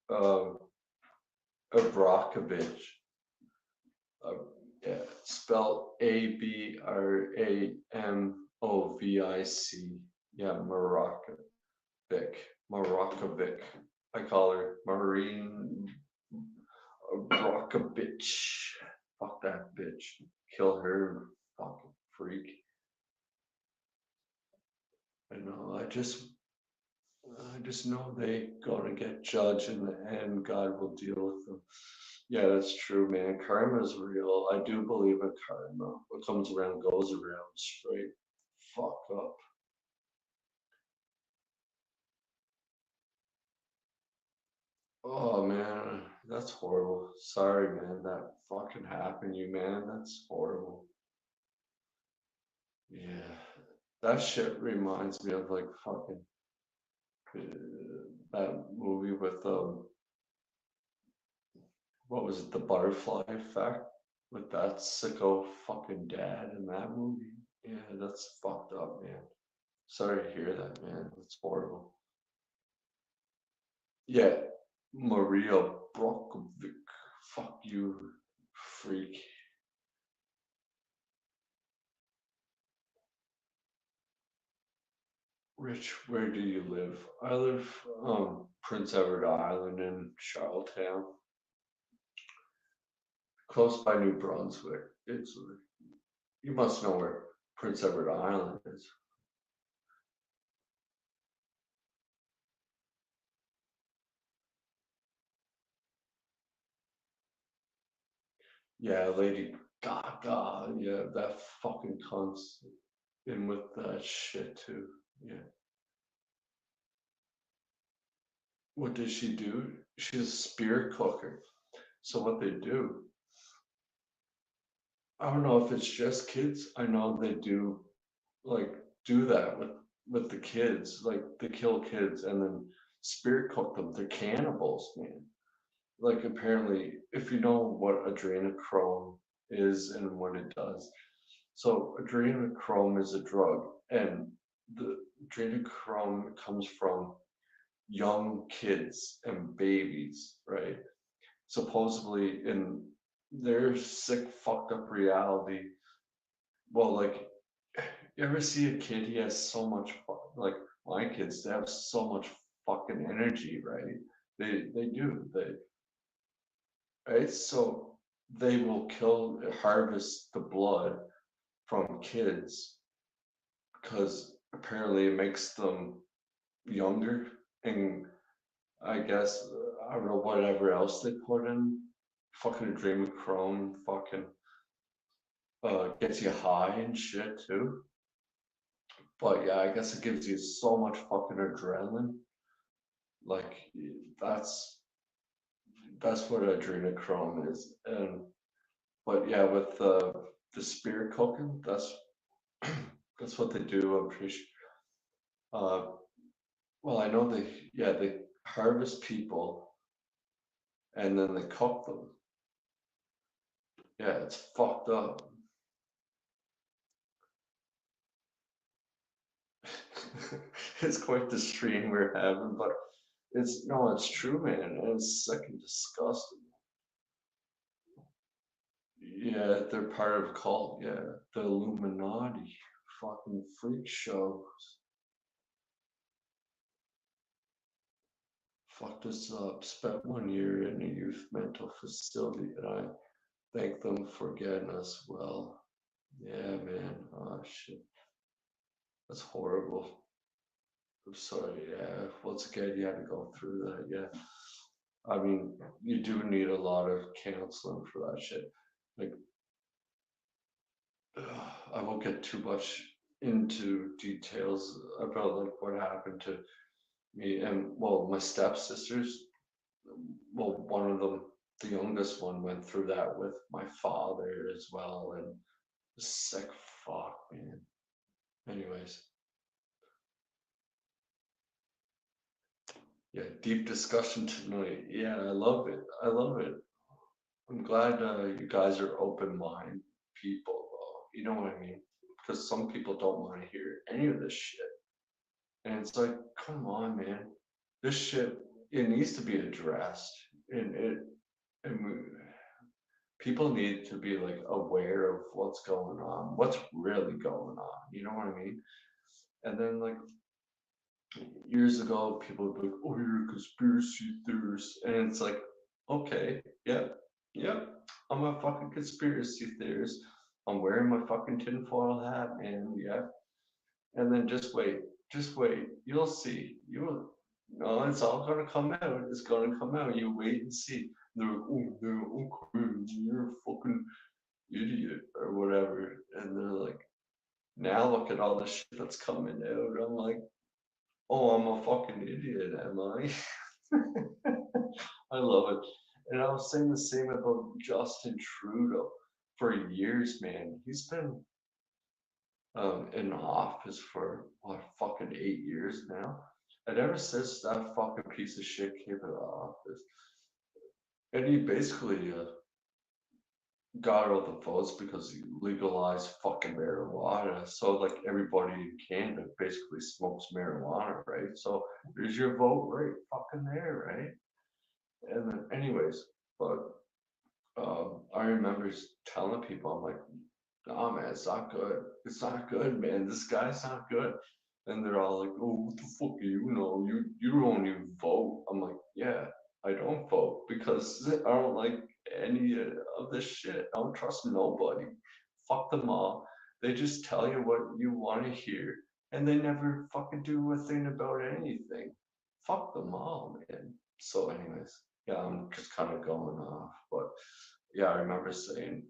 uh, Abrakovich. Uh, yeah, spelled Abramovic. Yeah, Marakovic. I call her Marine Abrakovich. Fuck that bitch. Kill her, fucking freak. I know. I just know they gonna get judged and God will deal with them. Yeah, that's true, man. Karma is real. I do believe in karma. What comes around goes around. Straight fuck up. Oh man, that's horrible. Sorry, man. That fucking happened to you, man. That's horrible. Yeah, that shit reminds me of like fucking that movie with what was it, The Butterfly Effect, with that sicko fucking dad in that movie. Yeah, that's fucked up, man. Sorry to hear that, man. That's horrible. Yeah, Maria Brokovic. Fuck you, freak. Rich, where do you live? I live Prince Edward Island in Charlottetown, close by New Brunswick. It's you must know where Prince Edward Island is. Yeah, Lady Gaga. Yeah, that fucking cunt's in with that shit too. Yeah. What does she do? She's a spirit cooker. So what they do, I don't know if it's just kids. I know they do like do that with the kids. Like they kill kids and then spirit cook them. They're cannibals, man. Like apparently, if you know what adrenochrome is and what it does. So adrenochrome is a drug, and the adrenochrome comes from young kids and babies, right? Supposedly in their sick, fucked up reality. Well, like, you ever see a kid? He has so much, like my kids, they have so much fucking energy, right? They do. Right? So they will harvest the blood from kids because apparently it makes them younger, and I guess I don't know whatever else they put in. Fucking adrenochrome, fucking gets you high and shit too. But yeah, I guess it gives you so much fucking adrenaline. Like that's that's what adrenochrome is. And but yeah, with the spirit cooking, that's what they do. I'm pretty sure. Uh, well, I know they harvest people and then they cook them. Yeah, it's fucked up. It's quite the stream we're having, but it's no, it's true, man. And it's second disgusting. Yeah, they're part of a cult. Yeah, the Illuminati, fucking freak shows. Fucked us up. Spent 1 year in a youth mental facility, and I thank them for getting us well. Yeah, man. Oh shit, that's horrible. I'm sorry, yeah. Once again, you had to go through that, yeah. I mean, you do need a lot of counseling for that shit. Like, I won't get too much into details about like what happened to me and well, my stepsisters. Well, one of them, the youngest one, went through that with my father as well, and sick fuck, man. Anyways, yeah, deep discussion tonight. Yeah, I love it. I love it. I'm glad you guys are open mind people, though. You know what I mean? Because some people don't want to hear any of this shit. And it's like, come on, man. This shit, it needs to be addressed. And people need to be like aware of what's going on, what's really going on. You know what I mean? And then like years ago, people would be like, "Oh, you're a conspiracy theorist," and it's like, okay, yep, yep, I'm a fucking conspiracy theorist. I'm wearing my fucking tinfoil hat, man. Yeah, and then just wait. You'll see. You will. No, it's all gonna come out. It's gonna come out. You wait and see. They're like, oh, no, okay, you're a fucking idiot or whatever, and they're like, now look at all the shit that's coming out. I'm like, oh, I'm a fucking idiot, am I? I love it. And I was saying the same about Justin Trudeau for years, man. He's been in office for what fucking 8 years now. And ever since that fucking piece of shit came into office, and he basically got all the votes because he legalized fucking marijuana. So like everybody in Canada basically smokes marijuana, right? So there's your vote right fucking there, right? And then anyways, but I remember telling people, I'm like, nah man, it's not good. It's not good, man. This guy's not good. And they're all like, oh, what the fuck do you know? You don't even vote. I'm like, yeah, I don't vote because I don't like any of this shit. I don't trust nobody. Fuck them all. They just tell you what you want to hear, and they never fucking do a thing about anything. Fuck them all, man. So, anyways, yeah, I'm just kind of going off, but yeah, I remember saying,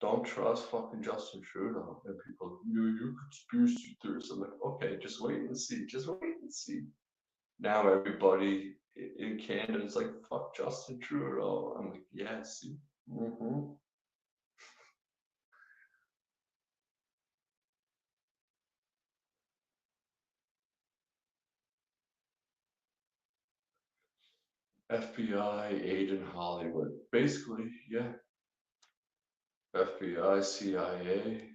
don't trust fucking Justin Trudeau. And people, you conspiracy theorists. I'm like, okay, just wait and see. Just wait and see. Now everybody in Canada is like, fuck Justin Trudeau. I'm like, yeah, see. Mm-hmm. FBI aid in Hollywood. Basically, yeah. FBI, CIA.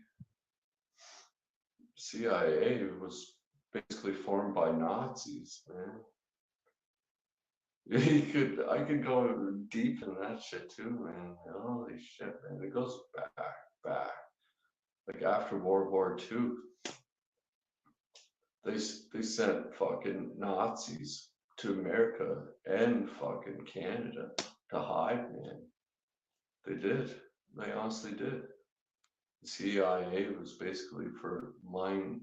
CIA was basically formed by Nazis, man. I could go deep in that shit too, man. Holy shit, man. It goes back. Like after World War II, they sent fucking Nazis to America and fucking Canada to hide, man. They did. They honestly did. The CIA was basically for mind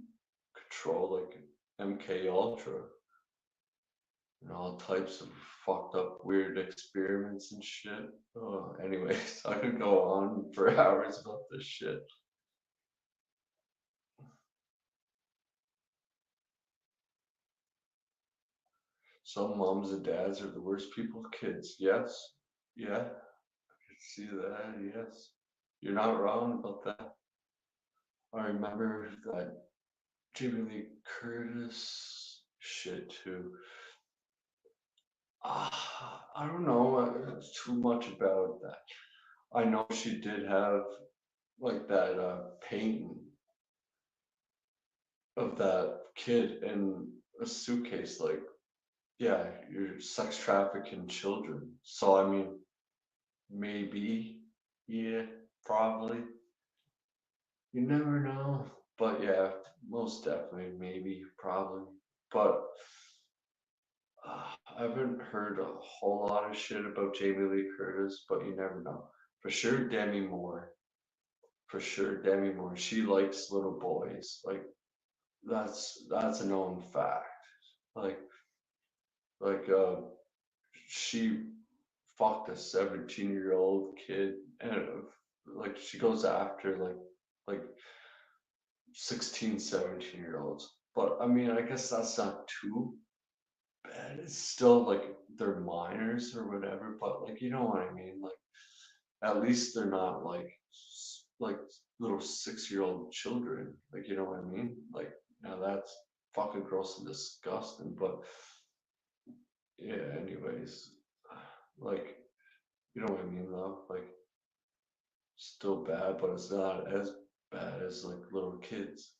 control, like MK Ultra and all types of fucked up weird experiments and shit. Oh, anyways, I could go on for hours about this shit. Some moms and dads are the worst people with kids. Yes. Yeah. I could see that. Yes. You're not wrong about that. I remember that Jamie Lee Curtis shit too. I don't know too much about that. I know she did have like that painting of that kid in a suitcase. Like, yeah, you're sex trafficking children. So I mean, maybe, yeah, probably. You never know. But yeah, most definitely, maybe, probably. But I haven't heard a whole lot of shit about Jamie Lee Curtis, but you never know. For sure, Demi Moore. For sure, Demi Moore. She likes little boys. Like that's a known fact. Like, like, she fucked a 17-year-old kid, and like she goes after like 16, 17-year-olds. But I mean, I guess that's not too bad. It's still like they're minors or whatever, but like you know what I mean? Like at least they're not like little 6-year-old children. Like you know what I mean? Like now that's fucking gross and disgusting. But yeah, anyways, like you know what I mean though? Like still bad, but it's not as bad as like little kids.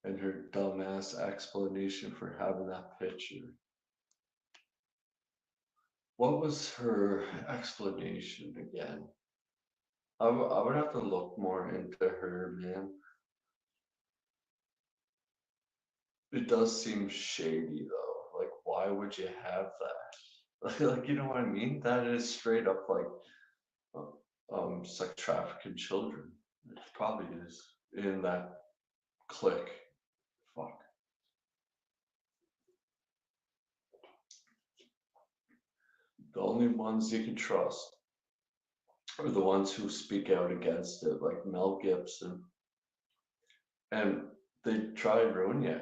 And her dumbass explanation for having that picture. What was her explanation again? I would have to look more into her, man. It does seem shady though. Like, why would you have that? Like, you know what I mean? That is straight up like, sex trafficking children. It probably is in that clique. Fuck. The only ones you can trust are the ones who speak out against it, like Mel Gibson. And they try to ruin you.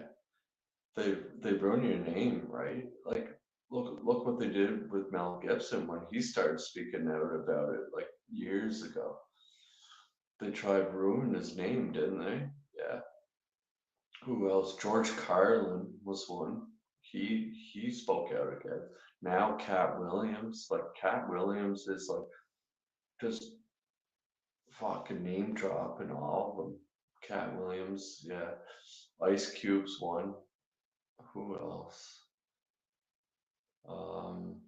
They ruin your name, right? Like look what they did with Mel Gibson when he started speaking out about it like years ago. They tried to ruin his name, didn't they? Yeah. Who else? George Carlin was one. He spoke out again. Now Cat Williams, like Cat Williams is like just fucking name dropping all of them. Cat Williams, yeah. Ice Cube's one. Who else? Um,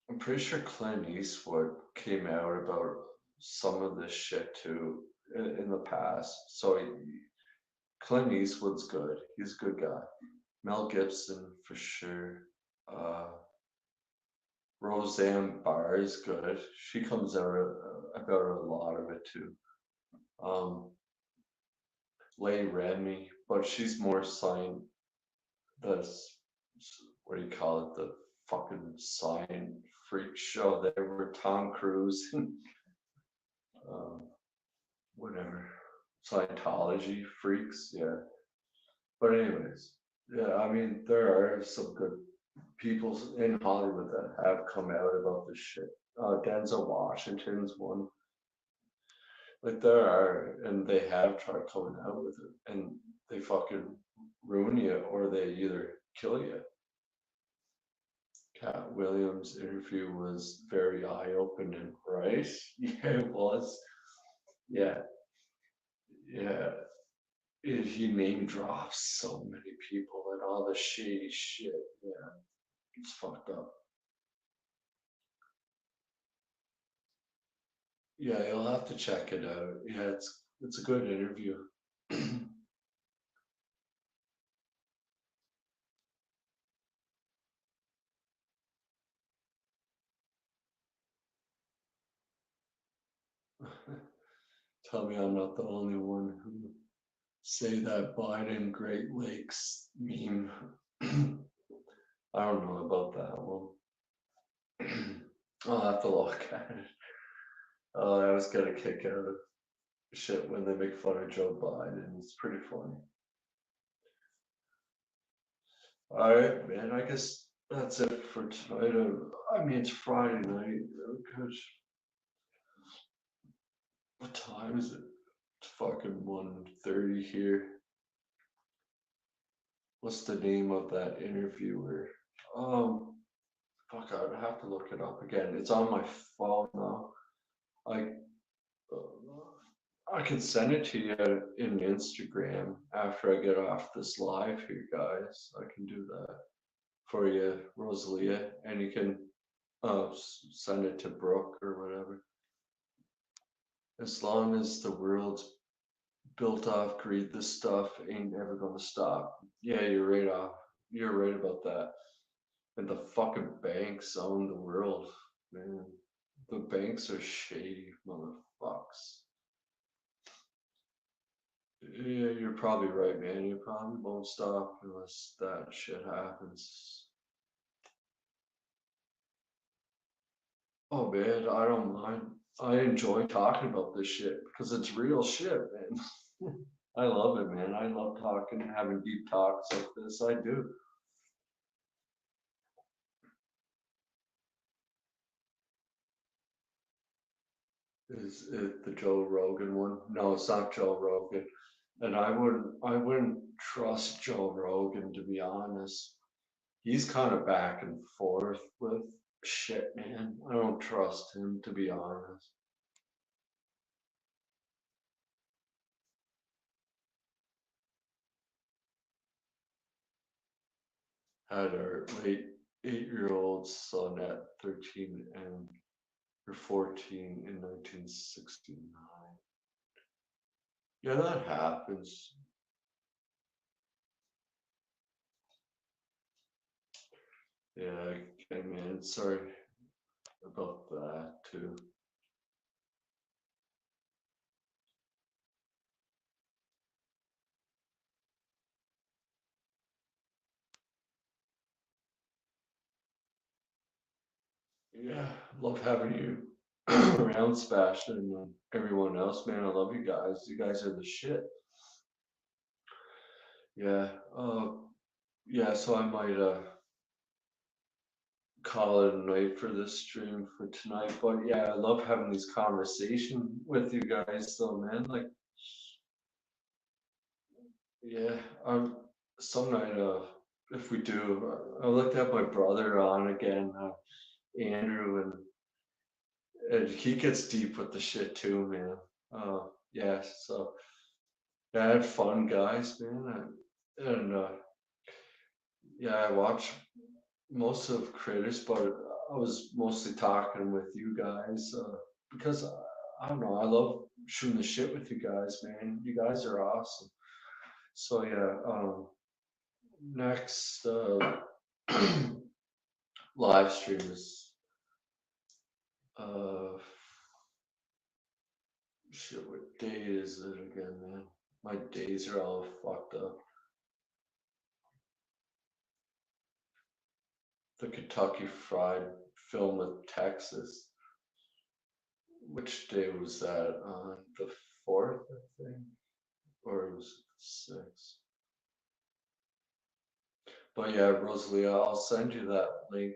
I'm pretty sure Clint Eastwood came out about some of this shit too in the past. So Clint Eastwood's good. He's a good guy. Mel Gibson for sure. Uh, Roseanne Barr is good. She comes out about a lot of it too. Um, Leigh Remy, but she's more sign that's what do you call it? The fucking sign freak show there where Tom Cruise and whatever Scientology freaks, yeah. But anyways, yeah, I mean there are some good people in Hollywood that have come out about this shit. Denzel Washington's one. Like there are, and they have tried coming out with it, and they fucking ruin you, or they either kill you. Cat Williams' interview was very eye-opening, right? Yeah, it was. Yeah, yeah. He name drops so many people and all the shady shit. Yeah, it's fucked up. Yeah, you'll have to check it out. Yeah, it's a good interview. Tell me I'm not the only one who say that Biden Great Lakes meme. I don't know about that one. I'll have to look at it. I always get a kick out of shit when they make fun of Joe Biden. It's pretty funny. Alright, man, I guess that's it for tonight. I mean, it's Friday night. Gosh, what time is it? It's fucking 1:30 here. What's the name of that interviewer? Um, fuck, I'd have to look it up again. It's on my phone now. I I can send it to you in Instagram after I get off this live here, guys. I can do that for you, Rosalia, and you can send it to Brooke or whatever. As long as the world's built off greed, this stuff ain't ever gonna stop. Yeah, you're right about that. And the fucking banks own the world, man. The banks are shady motherfucks. Yeah, you're probably right, man. You probably won't stop unless that shit happens. Oh man, I don't mind. I enjoy talking about this shit because it's real shit, man. I love it, man. I love talking, having deep talks like this. I do. Is it the Joe Rogan one? No, it's not Joe Rogan. And I wouldn't trust Joe Rogan to be honest. He's kind of back and forth with shit, man. I don't trust him to be honest. Had our late 8-year-old son at 13 and or 14 in 1969. Yeah, that happens. Yeah, okay, man. Sorry about that too. Yeah, love having you around, Sebastian, and everyone else, man. I love you guys. You guys are the shit. Yeah. Yeah, so I might call it a night for this stream for tonight. But yeah, I love having these conversations with you guys though, man. Like, yeah, some night if we do, I looked at my brother on again, Andrew, and he gets deep with the shit too, man. Yeah, so yeah, I had fun, guys, man. And yeah, I watched most of Critters, but I was mostly talking with you guys because I don't know, I love shooting the shit with you guys, man. You guys are awesome. So yeah, next live stream is uh shit. What day is it again, man? My days are all fucked up. The Kentucky Fried Film with Texas. Which day was that? On the 4th, I think, or it was 6th. But yeah, Rosalie, I'll send you that link.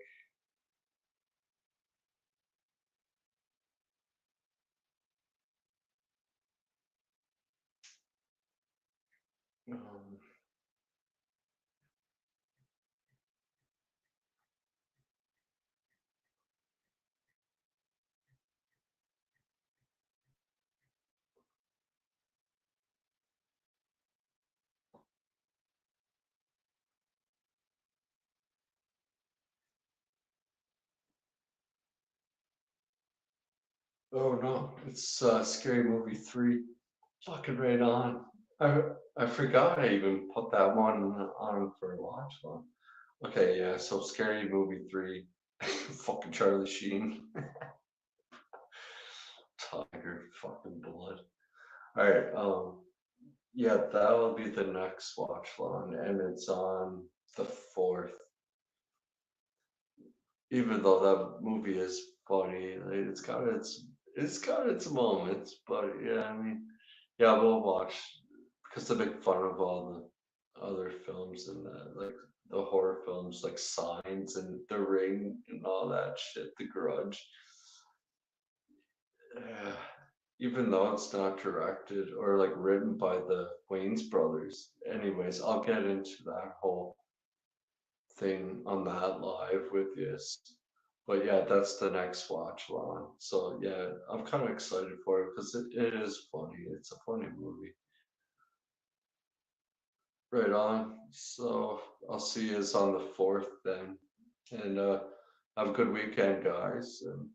Um, oh no, it's Scary Movie 3. Fucking right on. I I forgot I even put that one on for a watch one. Okay, yeah, so Scary Movie 3. Fucking Charlie Sheen. Tiger fucking blood. Alright, yeah, that will be the next watch long, and it's on the 4th. Even though that movie is funny, like, it's got its moments, but yeah, I mean, yeah, we'll watch because they make fun of all the other films and like the horror films like Signs and The Ring and all that shit, The Grudge. Yeah, even though it's not directed or like written by the Wayans brothers. Anyways, I'll get into that whole thing on that live with you. But yeah, that's the next watch long. So yeah, I'm kind of excited for it because it is funny. It's a funny movie. Right on. So I'll see you on the 4th then. And have a good weekend, guys. And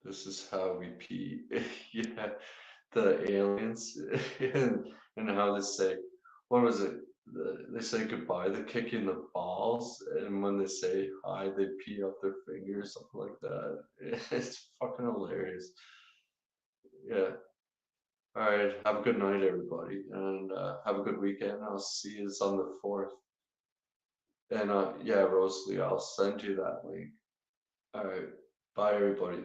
this is how we pee. Yeah, the aliens and how they say, what was it? They say goodbye, they kick you in the balls, and when they say hi, they pee up their fingers, something like that. It's fucking hilarious. Yeah, All right. Have a good night, everybody, and have a good weekend. I'll see you on the 4th. And yeah, Rosalie, I'll send you that link. All right. Bye, everybody.